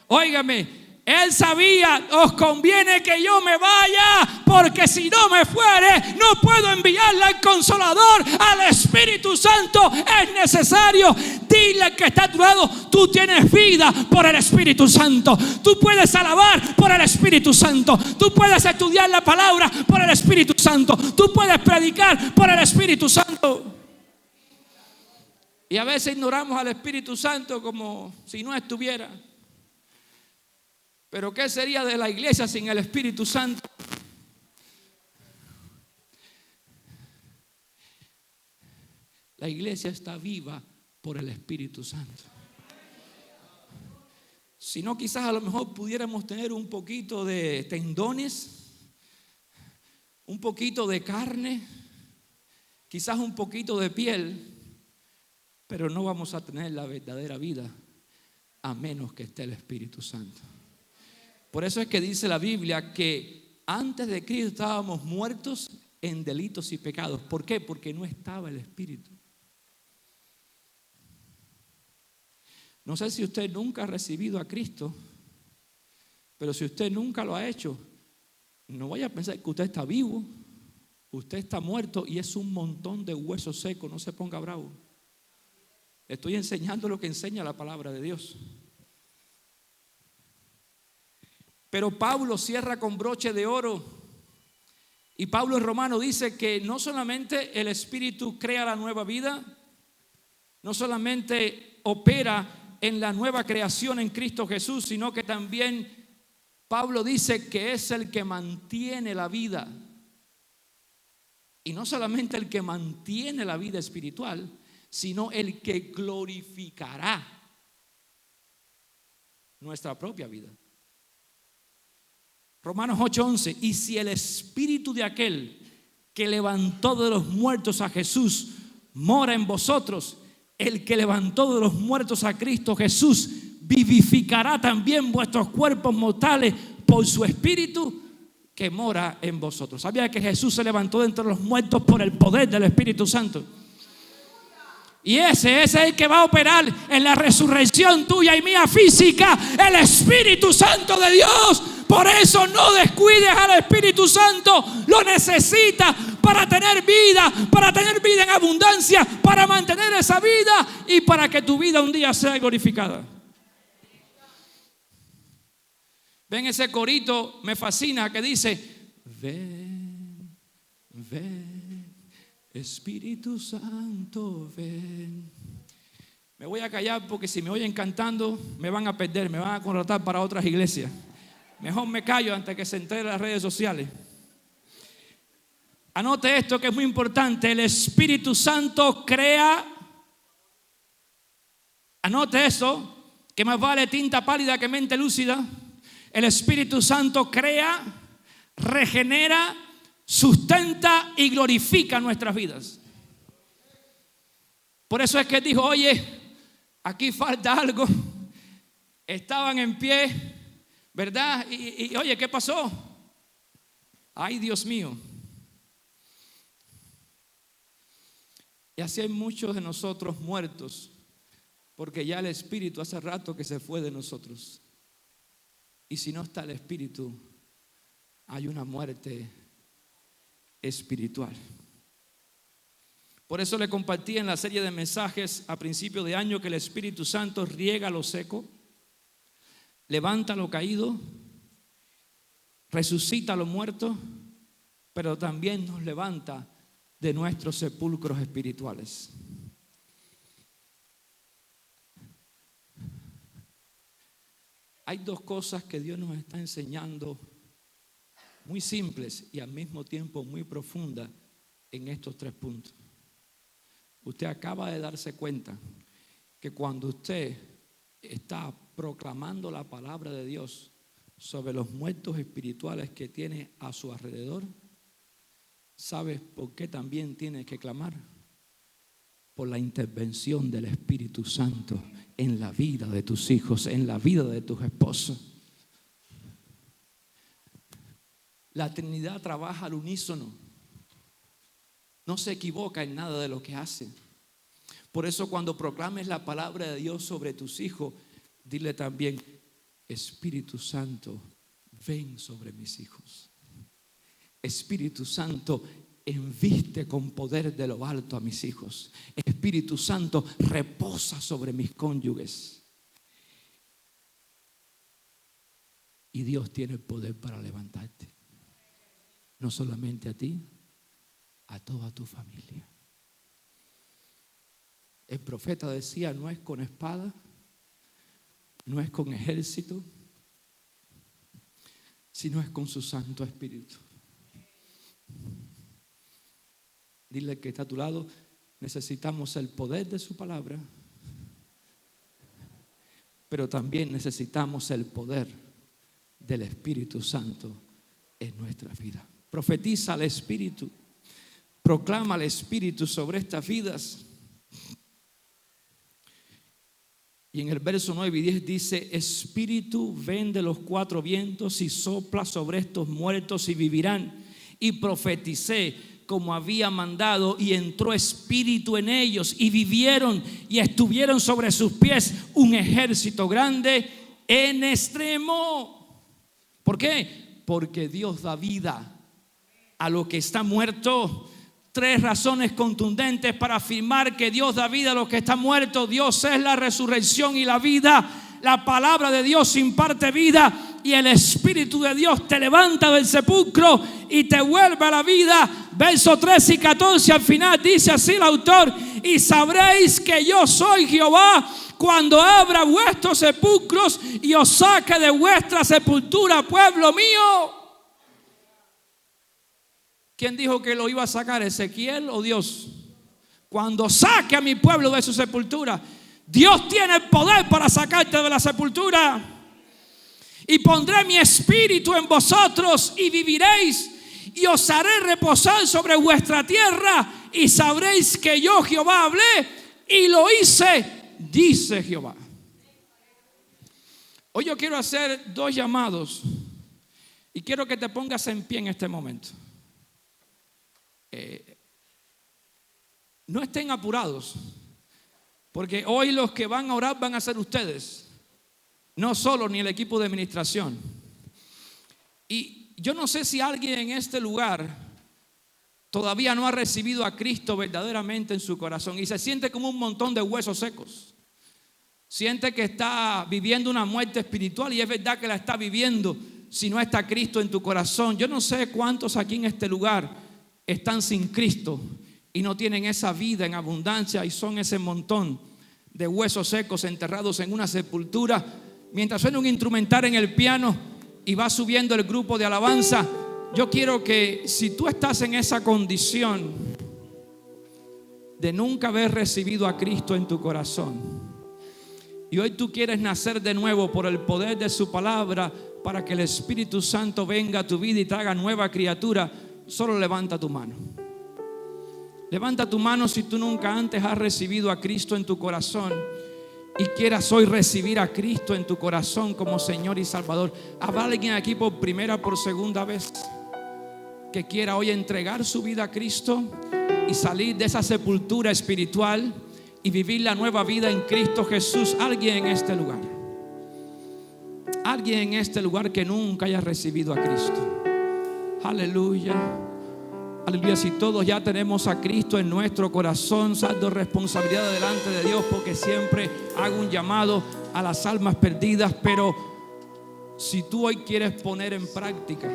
Óigame, Él sabía: os conviene que yo me vaya, porque si no me fuere, no puedo enviarle al Consolador, al Espíritu Santo. Es necesario. Dile al que está a tu lado: tú tienes vida por el Espíritu Santo. Tú puedes alabar por el Espíritu Santo. Tú puedes estudiar la palabra por el Espíritu Santo. Tú puedes predicar por el Espíritu Santo. Y a veces ignoramos al Espíritu Santo como si no estuviera. Pero ¿qué sería de la iglesia sin el Espíritu Santo? La iglesia está viva por el Espíritu Santo. Si no, quizás a lo mejor pudiéramos tener un poquito de tendones, un poquito de carne, quizás un poquito de piel, pero no vamos a tener la verdadera vida a menos que esté el Espíritu Santo. Por eso es que dice la Biblia que antes de Cristo estábamos muertos en delitos y pecados. ¿Por qué? Porque no estaba el Espíritu. No sé si usted nunca ha recibido a Cristo, pero si usted nunca lo ha hecho, no vaya a pensar que usted está vivo. Usted está muerto y es un montón de huesos secos. No se ponga bravo. Estoy enseñando lo que enseña la palabra de Dios. Pero Pablo cierra con broche de oro. Y Pablo en Romano dice que no solamente el Espíritu crea la nueva vida, no solamente opera en la nueva creación en Cristo Jesús, sino que también Pablo dice que es el que mantiene la vida. Y no solamente el que mantiene la vida espiritual, sino el que glorificará nuestra propia vida. Romanos 8:11: y si el Espíritu de aquel que levantó de los muertos a Jesús mora en vosotros, el que levantó de los muertos a Cristo Jesús vivificará también vuestros cuerpos mortales por su Espíritu que mora en vosotros. ¿Sabía que Jesús se levantó de entre los muertos por el poder del Espíritu Santo? Y ese es el que va a operar en la resurrección tuya y mía física, el Espíritu Santo de Dios. Por eso no descuides al Espíritu Santo. Lo necesitas para tener vida en abundancia, para mantener esa vida y para que tu vida un día sea glorificada. Ven ese corito, me fascina, que dice: ven, ven, Espíritu Santo, ven. Me voy a callar porque si me oyen cantando me van a perder, me van a contratar para otras iglesias. Mejor me callo antes que se enteren las redes sociales. Anote esto que es muy importante: el Espíritu Santo crea. Anote eso, que más vale tinta pálida que mente lúcida. El Espíritu Santo crea, regenera, sustenta y glorifica nuestras vidas. Por eso es que dijo: oye, aquí falta algo. Estaban en pie, ¿verdad? Y oye, ¿qué pasó? Ay, Dios mío. Y así hay muchos de nosotros muertos, porque ya el Espíritu hace rato que se fue de nosotros. Y si no está el Espíritu, hay una muerte espiritual. Por eso le compartí en la serie de mensajes a principio de año que el Espíritu Santo riega lo seco, levanta lo caído, resucita lo muerto, pero también nos levanta de nuestros sepulcros espirituales. Hay dos cosas que Dios nos está enseñando, muy simples y al mismo tiempo muy profundas, en estos 3 puntos. Usted acaba de darse cuenta que cuando usted está proclamando la palabra de Dios sobre los muertos espirituales que tiene a su alrededor, ¿sabes por qué también tiene que clamar? Por la intervención del Espíritu Santo en la vida de tus hijos, en la vida de tus esposos. La Trinidad trabaja al unísono. No se equivoca en nada de lo que hace. Por eso cuando proclames la palabra de Dios sobre tus hijos, dile también: Espíritu Santo, ven sobre mis hijos. Espíritu Santo, enviste con poder de lo alto a mis hijos. Espíritu Santo, reposa sobre mis cónyuges. Y Dios tiene el poder para levantarte. No solamente a ti, a toda tu familia. El profeta decía: no es con espada, no es con ejército, sino es con su Santo Espíritu. Dile al que está a tu lado: necesitamos el poder de su palabra, pero también necesitamos el poder del Espíritu Santo en nuestra vida. Profetiza al Espíritu, proclama al Espíritu sobre estas vidas. Y en el verso 9 y 10 dice: Espíritu, ven de los 4 vientos y sopla sobre estos muertos y vivirán. Y profeticé como había mandado, y entró espíritu en ellos, y vivieron, y estuvieron sobre sus pies un ejército grande en extremo. ¿Por qué? Porque Dios da vida a lo que está muerto. 3 razones contundentes para afirmar que Dios da vida a lo que está muerto. Dios es la resurrección y la vida. La palabra de Dios imparte vida, y el Espíritu de Dios te levanta del sepulcro y te vuelve a la vida. Versos 13 y 14 al final dice así el autor: y sabréis que yo soy Jehová cuando abra vuestros sepulcros y os saque de vuestra sepultura, pueblo mío. ¿Quién dijo que lo iba a sacar? ¿Ezequiel o Dios? Cuando saque a mi pueblo de su sepultura. Dios tiene el poder para sacarte de la sepultura. Y pondré mi espíritu en vosotros y viviréis, y os haré reposar sobre vuestra tierra, y sabréis que yo Jehová hablé y lo hice, dice Jehová. Hoy yo quiero hacer 2 llamados. Y quiero que te pongas en pie en este momento. No estén apurados, porque hoy los que van a orar van a ser ustedes, no solo ni el equipo de administración. Y yo no sé si alguien en este lugar todavía no ha recibido a Cristo verdaderamente en su corazón y se siente como un montón de huesos secos. Siente que está viviendo una muerte espiritual, y es verdad que la está viviendo si no está Cristo en tu corazón. Yo no sé cuántos aquí en este lugar están sin Cristo y no tienen esa vida en abundancia, y son ese montón de huesos secos enterrados en una sepultura. Mientras suena un instrumental en el piano y va subiendo el grupo de alabanza, yo quiero que, si tú estás en esa condición de nunca haber recibido a Cristo en tu corazón, y hoy tú quieres nacer de nuevo por el poder de su palabra, para que el Espíritu Santo venga a tu vida y te haga nueva criatura, solo levanta tu mano. Levanta tu mano si tú nunca antes has recibido a Cristo en tu corazón y quieras hoy recibir a Cristo en tu corazón como Señor y Salvador. ¿Habrá alguien aquí por primera, por segunda vez que quiera hoy entregar su vida a Cristo y salir de esa sepultura espiritual y vivir la nueva vida en Cristo Jesús? Alguien en este lugar. Alguien en este lugar que nunca haya recibido a Cristo. Aleluya. Aleluya. Si todos ya tenemos a Cristo en nuestro corazón, saldo responsabilidad delante de Dios, porque siempre hago un llamado a las almas perdidas. Pero si tú hoy quieres poner en práctica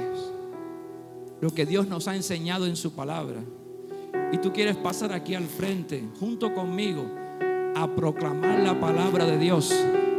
lo que Dios nos ha enseñado en su palabra, y tú quieres pasar aquí al frente junto conmigo a proclamar la palabra de Dios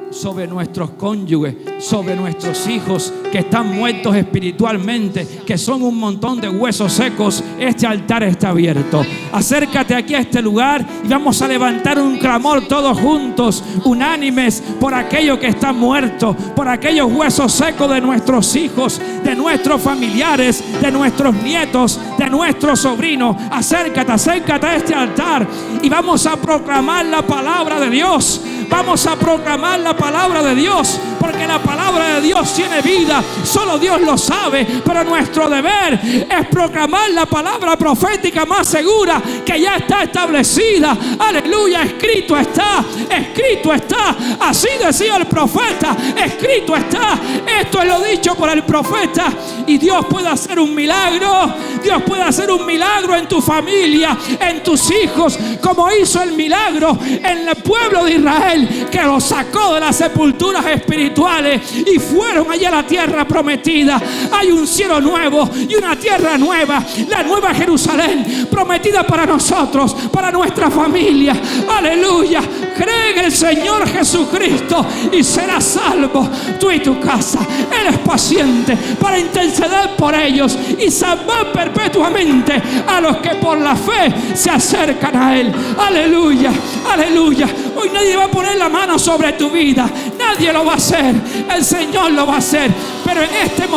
sobre nuestros cónyuges, sobre nuestros hijos que están muertos espiritualmente, que son un montón de huesos secos, este altar está abierto. Acércate aquí a este lugar y vamos a levantar un clamor todos juntos, unánimes, por aquello que está muerto, por aquellos huesos secos de nuestros hijos, de nuestros familiares, de nuestros nietos, de nuestros sobrinos. Acércate a este altar y vamos a proclamar la palabra de Dios. Vamos a proclamar la palabra de Dios, porque la palabra de Dios tiene vida. Solo Dios lo sabe, pero nuestro deber es proclamar la palabra profética más segura, que ya está establecida. Aleluya, escrito está, escrito está. Así decía el profeta, escrito está. Esto es lo dicho por el profeta. Y Dios puede hacer un milagro. Dios puede hacer un milagro en tu familia, en tus hijos, como hizo el milagro en el pueblo de Israel, que los sacó de las sepulturas espirituales y fueron allá a la tierra prometida. Hay un cielo nuevo y una tierra nueva, la nueva Jerusalén prometida para nosotros, para nuestra familia. Aleluya. Cree en el Señor Jesucristo y serás salvo, tú y tu casa. Él es paciente para interceder por ellos y salvar perpetuamente a los que por la fe se acercan a Él. Aleluya, aleluya. Hoy nadie va a poner la mano sobre tu vida, nadie lo va a hacer, el Señor lo va a hacer. Pero en este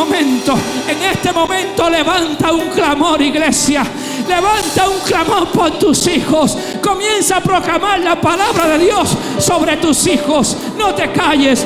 momento levanta un clamor, iglesia. Levanta un clamor por tus hijos. Comienza a proclamar la palabra de Dios sobre tus hijos. No te calles,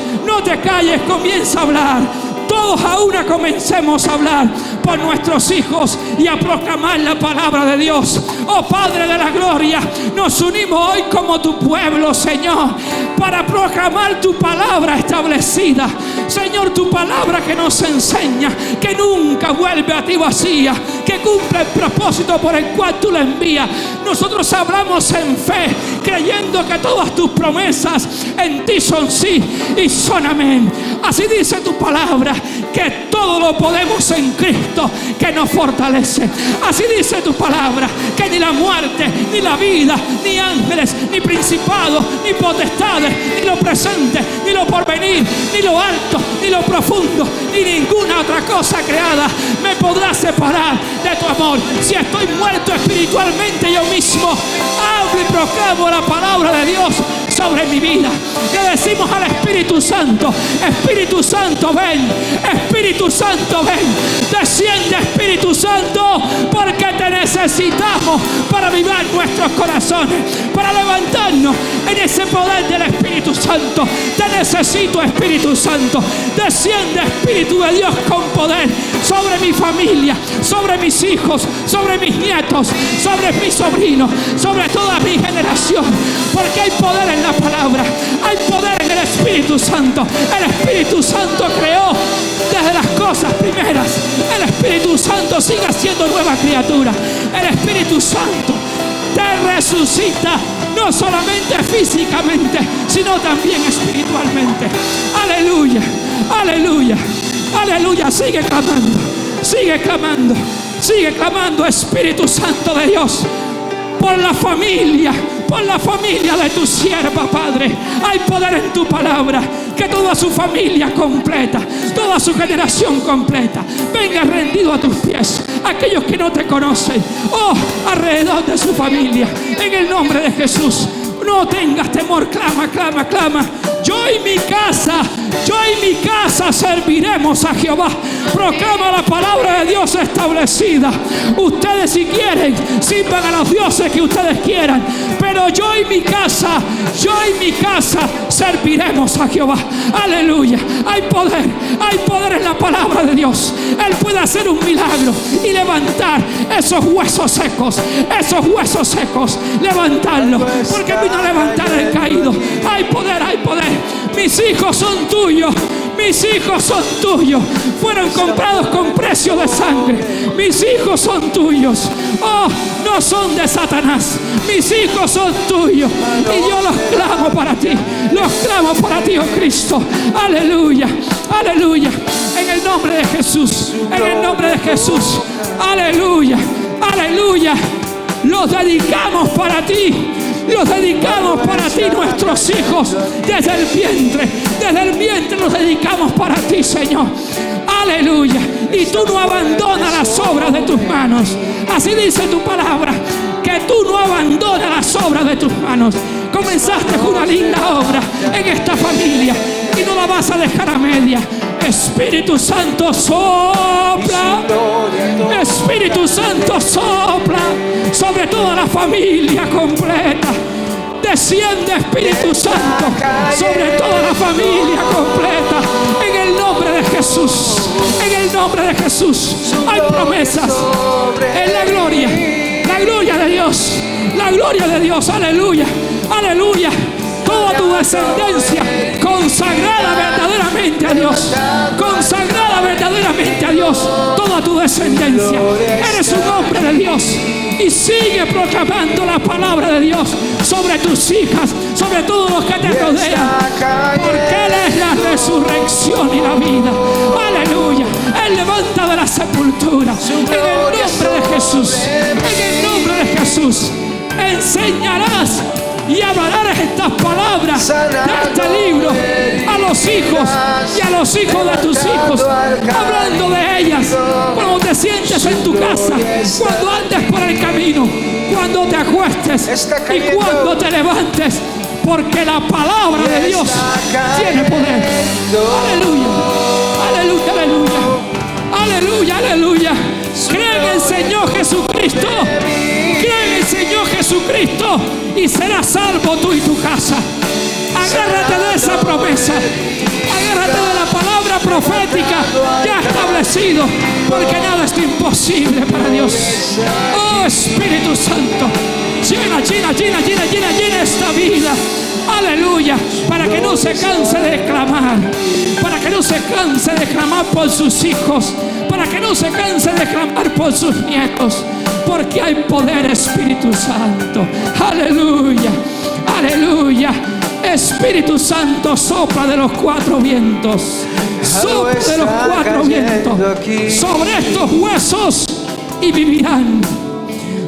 comienza a hablar. Todos a una comencemos a hablar por nuestros hijos y a proclamar la palabra de Dios. Oh Padre de la gloria, nos unimos hoy como tu pueblo, Señor, para proclamar tu palabra establecida. Señor, tu palabra que nos enseña que nunca vuelve a ti vacía, que cumple el propósito por el cual tú la envías. Nosotros hablamos en fe, creyendo que todas tus promesas en ti son sí y son amén. Así dice tu palabra, que todo lo podemos en Cristo que nos fortalece. Así dice tu palabra, que ni la muerte, ni la vida, ni ángeles, ni principados, ni potestades, ni lo presente, ni lo porvenir, ni lo alto, ni lo profundo, ni ninguna otra cosa creada me podrá separar de tu amor. Si estoy muerto espiritualmente yo mismo, hablo y proclamo la palabra de Dios sobre mi vida. Le decimos al Espíritu Santo: Espíritu Santo, ven. Espíritu Santo, ven. Desciende, Espíritu Santo, porque te necesitamos para avivar nuestros corazones, para levantarnos en ese poder del Espíritu Santo. Te necesito, Espíritu Santo. Desciende, Espíritu de Dios, con poder sobre mi familia, sobre mis hijos, sobre mis nietos, sobre mis sobrinos, sobre toda mi generación, porque hay poder en la palabra, hay poder en el Espíritu Santo. El Espíritu Santo creó desde las cosas primeras. El Espíritu Santo sigue siendo nueva criatura. El Espíritu Santo te resucita, no solamente físicamente, sino también espiritualmente. Aleluya, aleluya, aleluya. Sigue clamando, sigue clamando, sigue clamando, Espíritu Santo de Dios, por la familia de tu sierva, Padre. Hay poder en tu palabra, que toda su familia completa, toda su generación completa, venga rendido a tus pies. Aquellos que no te conocen, alrededor de su familia, en el nombre de Jesús. No tengas temor, clama, clama, clama. Yo y mi casa serviremos a Jehová. Proclama la palabra de Dios establecida. Ustedes, si quieren, sirvan a los dioses que ustedes quieran, pero yo y mi casa serviremos a Jehová. Aleluya. Hay poder en la palabra de Dios. Él puede hacer un milagro y levantar esos huesos secos, levantarlos, porque vino a levantar el caído. Hay poder, hay poder. Mis hijos son tuyos. Mis hijos son tuyos. Fueron comprados con precio de sangre. Mis hijos son tuyos. No son de Satanás. Mis hijos son tuyos. Y yo los clamo para ti. Los clamo para ti, oh Cristo. Aleluya. Aleluya. En el nombre de Jesús. En el nombre de Jesús. Aleluya. Aleluya. Los dedicamos para ti. Los dedicamos para ti, nuestros hijos, desde el vientre los dedicamos para ti, Señor. Aleluya. Y tú no abandonas las obras de tus manos. Así dice tu palabra, que tú no abandonas las obras de tus manos. Comenzaste una linda obra en esta familia y no la vas a dejar a media. Espíritu Santo, sopla. Espíritu Santo, sopla sobre toda la familia completa. Desciende, Espíritu Santo, sobre toda la familia completa. En el nombre de Jesús. En el nombre de Jesús. Hay promesas. En la gloria de Dios. La gloria de Dios. Aleluya. Aleluya. Toda tu descendencia consagrada verdaderamente a Dios. Consagrada verdaderamente a Dios. Toda tu descendencia. Eres un hombre de Dios. Y sigue proclamando la palabra de Dios sobre tus hijas, sobre todos los que te rodean. Porque Él es la resurrección y la vida. Aleluya. Él levanta de la sepultura. En el nombre de Jesús. En el nombre de Jesús. Enseñarás y hablarás estas palabras de este libro a los hijos y a los hijos de tus hijos, hablando de ellas cuando te sientes en tu casa, cuando andes por el camino, cuando te acuestes y cuando te levantes, porque la palabra de Dios tiene poder. Aleluya, aleluya, aleluya, aleluya, aleluya. Cree en el Señor Jesucristo. Cree en el Señor Jesucristo y serás salvo tú y tu casa. Agárrate de esa promesa. Agárrate de la palabra profética ya establecido, porque nada es imposible para Dios. Oh Espíritu Santo, llena esta vida. Aleluya. Para que no se canse de clamar. Para que no se canse de clamar por sus hijos. Para que no se canse de clamar por sus nietos. Porque hay poder, Espíritu Santo. Aleluya. Aleluya. Espíritu Santo, sopla de los cuatro vientos. Sopla de los cuatro vientos sobre estos huesos y vivirán.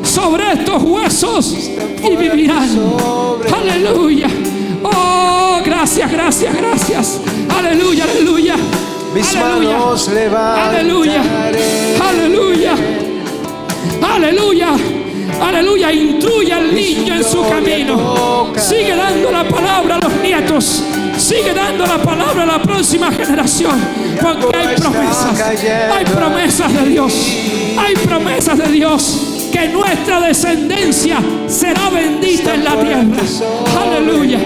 Sobre estos huesos y vivirán. Aleluya. Oh, gracias, gracias, gracias. Aleluya, aleluya. Aleluya. Aleluya. Aleluya. Aleluya. Aleluya. Instruye al niño en su camino. Sigue dando la palabra a los nietos. Sigue dando la palabra a la próxima generación. Porque hay promesas. Hay promesas de Dios. Hay promesas de Dios. Que nuestra descendencia será bendita en la tierra. Aleluya.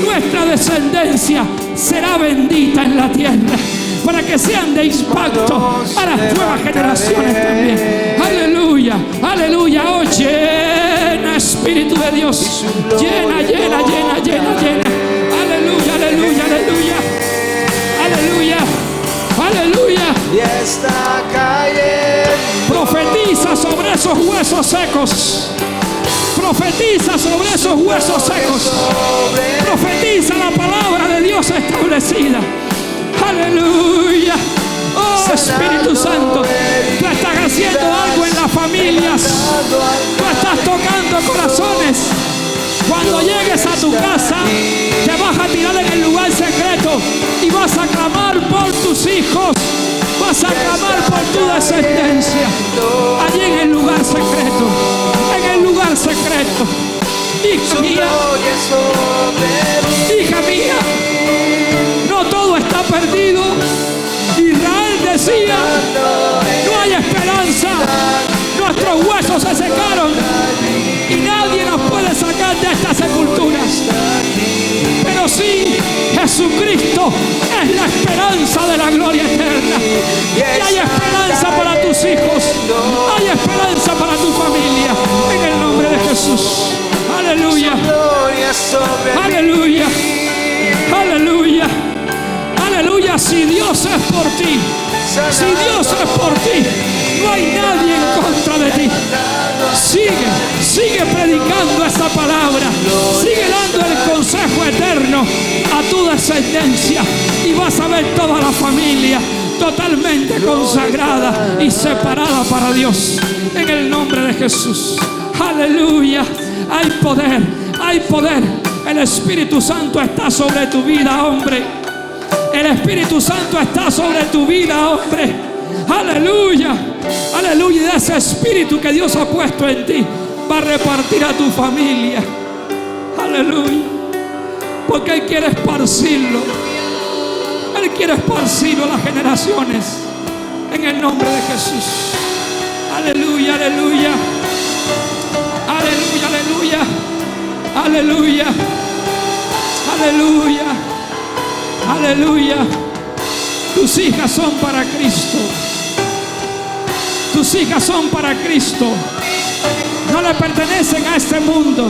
Nuestra descendencia será bendita en la tierra. Para que sean de impacto a las nuevas generaciones también. Aleluya. Aleluya. Oh, llena, Espíritu de Dios. Llena, llena, llena, llena, llena. Aleluya, aleluya, aleluya. Aleluya. Aleluya. Y está cayendo. Profetiza sobre esos huesos secos. Profetiza sobre esos huesos secos. Profetiza la palabra de Dios establecida. Aleluya. Oh, Espíritu Santo, tú estás haciendo algo en las familias. Tú estás tocando corazones. Cuando llegues a tu casa, te vas a tirar en el lugar secreto y vas a clamar por tus hijos. Vas a clamar por tu descendencia. Allí en el lugar secreto. En el lugar secreto. Hija mía. Hija mía. No todo está perdido. Israel decía, no hay esperanza. Nuestros huesos se secaron y nadie nos puede sacar de esta sepultura. Pero sí, Jesucristo es la esperanza de la gloria eterna. Y hay esperanza para tus hijos. Hay esperanza para tu familia. En el nombre de Jesús. Aleluya. Aleluya. Aleluya. Aleluya. Si Dios es por ti, si Dios es por ti, no hay nadie en contra de ti. Sigue predicando esta palabra. Sigue dando el consejo eterno a tu descendencia. Y vas a ver toda la familia totalmente consagrada y separada para Dios. En el nombre de Jesús. Aleluya. Hay poder, hay poder. El Espíritu Santo está sobre tu vida, hombre. El Espíritu Santo está sobre tu vida, hombre. Aleluya. Aleluya. Y de ese Espíritu que Dios ha puesto en ti va a repartir a tu familia. Aleluya. Porque Él quiere esparcirlo. Él quiere esparcirlo a las generaciones. En el nombre de Jesús. Aleluya, aleluya. Aleluya, aleluya. Aleluya. Aleluya. Aleluya. Tus hijas son para Cristo. Tus hijas son para Cristo. No le pertenecen a este mundo.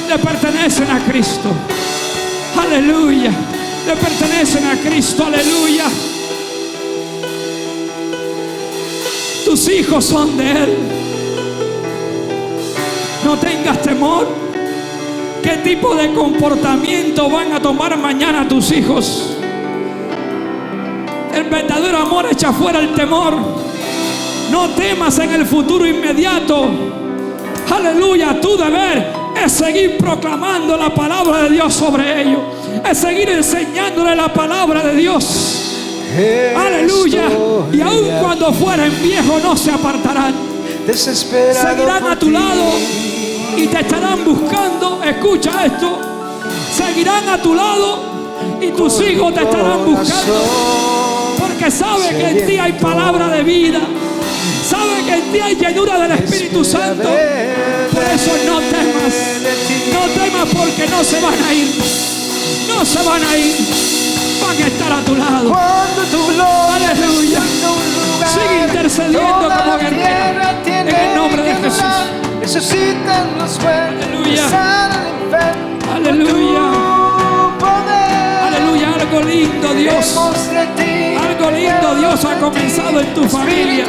Le pertenecen a Cristo. Aleluya. Le pertenecen a Cristo. Aleluya. Tus hijos son de Él. No tengas temor. ¿Qué tipo de comportamiento van a tomar mañana tus hijos? El verdadero amor echa fuera el temor. No temas en el futuro inmediato. Aleluya. Tu deber es seguir proclamando la palabra de Dios sobre ellos. Es seguir enseñándole la palabra de Dios. Aleluya. Y aun cuando fueren viejos no se apartarán. Seguirán a tu lado y te estarán buscando. Escucha esto. Seguirán a tu lado y tus hijos te estarán buscando. Porque sabe que en ti hay palabra de vida. Sabe que en ti hay llenura del Espíritu Santo. Por eso no temas. No temas porque no se van a ir. No se van a ir. Van a estar a tu lado. Aleluya. Sigue intercediendo como guerrero. En el nombre de Jesús. Resucitan los muertos. Aleluya. Aleluya. Aleluya. Algo lindo, Dios. Algo lindo, Dios ha comenzado en tu familia.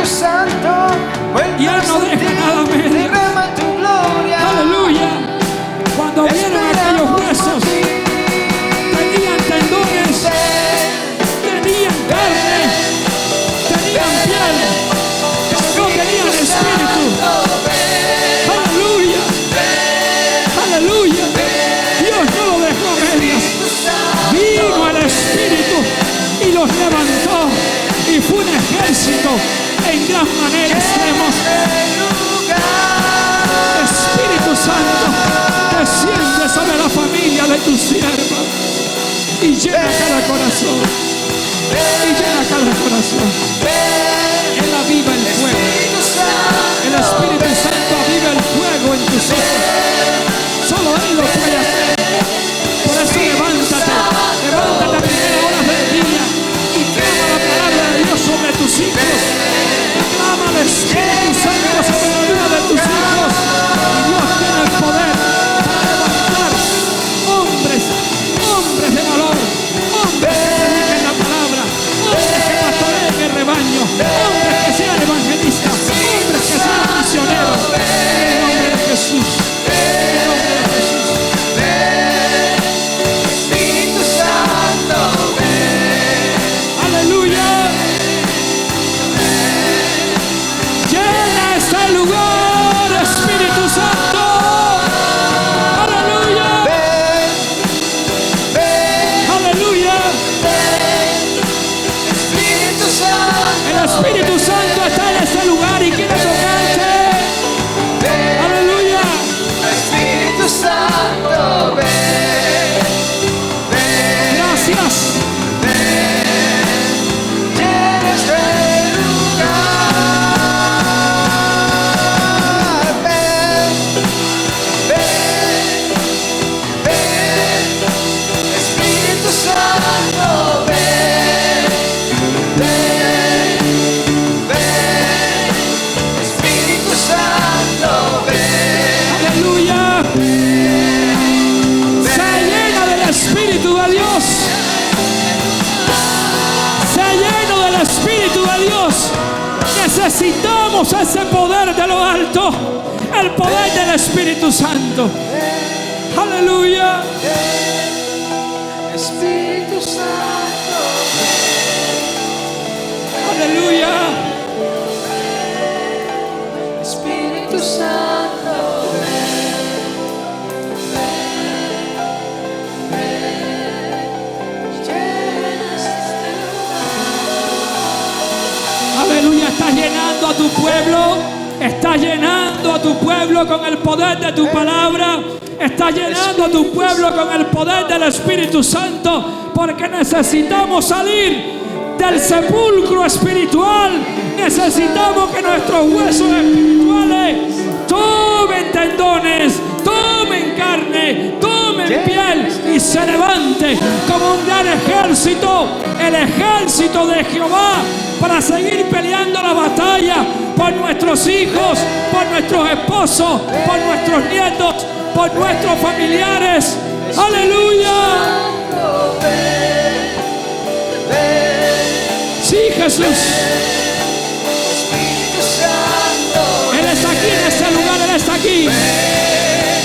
Y Él no deja nada menos. Aleluya. Cuando vieron aquellos huesos, tenían tendones, tenían carne, tenían piel, pero no tenían espíritu. Aleluya. Aleluya. Dios no lo dejó a medias. Vino el Espíritu y los levantó. Y fue un ejército en gran manera extremos. Espíritu Santo, desciende sobre la Él aviva el fuego. El Espíritu Santo aviva el fuego en tus hijos. Solo Él lo puede hacer. Por eso levántate a primera hora del día y clama la palabra de Dios sobre tus hijos. Clama al Espíritu Santo sobre la vida de tus hijos. Y Dios tiene el poder para levantar hombres de valor, hombres que prediquen la palabra, hombres que pastoreen el rebaño, hombres que sean evangelistas, hombres que sean misioneros. En el nombre de Jesús. En el nombre de Jesús. Espíritu Santo, Aleluya. Llena este lugar, Espíritu Santo. Aleluya. Aleluya. Espíritu Santo, El Espíritu Santo está en este lugar y quiere tocarte. Aleluya. Espíritu Santo, ven, Gracias. llena este lugar. Ven, Espíritu Santo, ven, Espíritu Santo, ven. Aleluya. Se llena del Espíritu de Dios. Se llena del Espíritu de Dios. Necesitamos ese poder de lo alto. El poder del Espíritu Santo. Aleluya. Espíritu Santo, Aleluya. Espíritu Santo, Aleluya. Estás llenando a tu pueblo. Estás llenando a tu pueblo con el poder de tu palabra. Estás llenando a tu pueblo con el poder del Espíritu Santo. Porque necesitamos salir del sepulcro espiritual. Necesitamos que nuestros huesos espirituales tomen tendones, tomen carne, tomen piel y se levante como un gran ejército, el ejército de Jehová, para seguir peleando la batalla por nuestros hijos, por nuestros esposos, por nuestros nietos, por nuestros familiares. Aleluya. Sí, Jesús. Espíritu Santo, Él está aquí en este lugar, Él está aquí.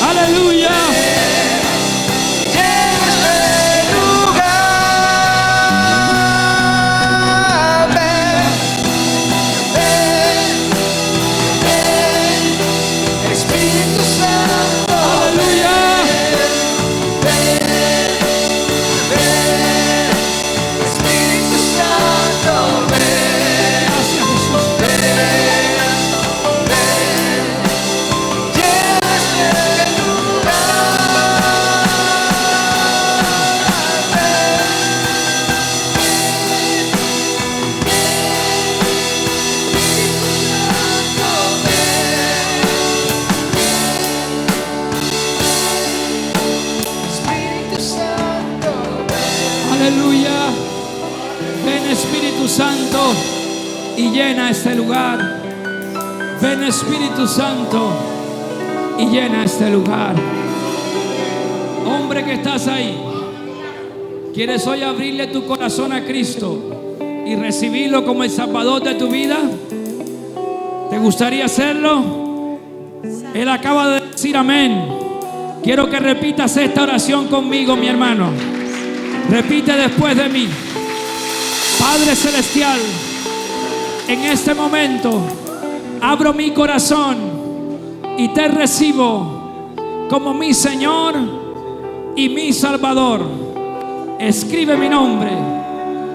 Aleluya. llena este lugar. Ven, Espíritu Santo, Aleluya. Espíritu Santo, Gracias, Jesús. llena este Espíritu Santo, Aleluya. Ven, Espíritu Santo, y llena este lugar. Ven, Espíritu Santo, y llena este lugar. Hombre que estás ahí, ¿quieres hoy abrirle tu corazón a Cristo y recibirlo como el Salvador de tu vida? ¿Te gustaría hacerlo? Él acaba de decir amén. Quiero que repitas esta oración conmigo, mi hermano. Repite después de mí. Padre Celestial, en este momento abro mi corazón y te recibo como mi Señor y mi Salvador. Escribe mi nombre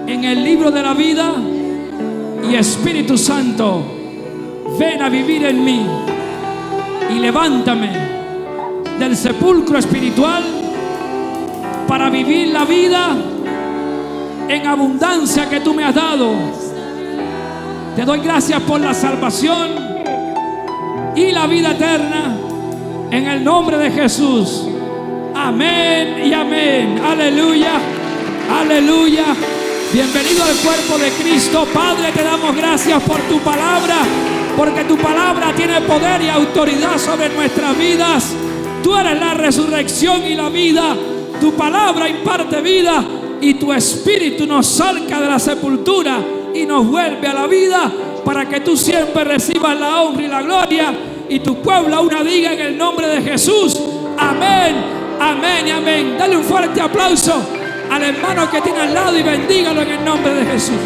en el libro de la vida y Espíritu Santo, ven a vivir en mí y levántame del sepulcro espiritual para vivir la vida en abundancia que tú me has dado Te doy gracias por la salvación y la vida eterna en el nombre de Jesús. Amén y amén. Aleluya, aleluya. Bienvenido al cuerpo de Cristo. Padre, te damos gracias por tu palabra, porque tu palabra tiene poder y autoridad sobre nuestras vidas. Tú eres la resurrección y la vida. Tu palabra imparte vida y tu espíritu nos saca de la sepultura y nos vuelve a la vida, para que tú siempre recibas la honra y la gloria, y tu pueblo una diga en el nombre de Jesús: amén, amén y amén. Dale un fuerte aplauso al hermano que tiene al lado y bendígalo en el nombre de Jesús.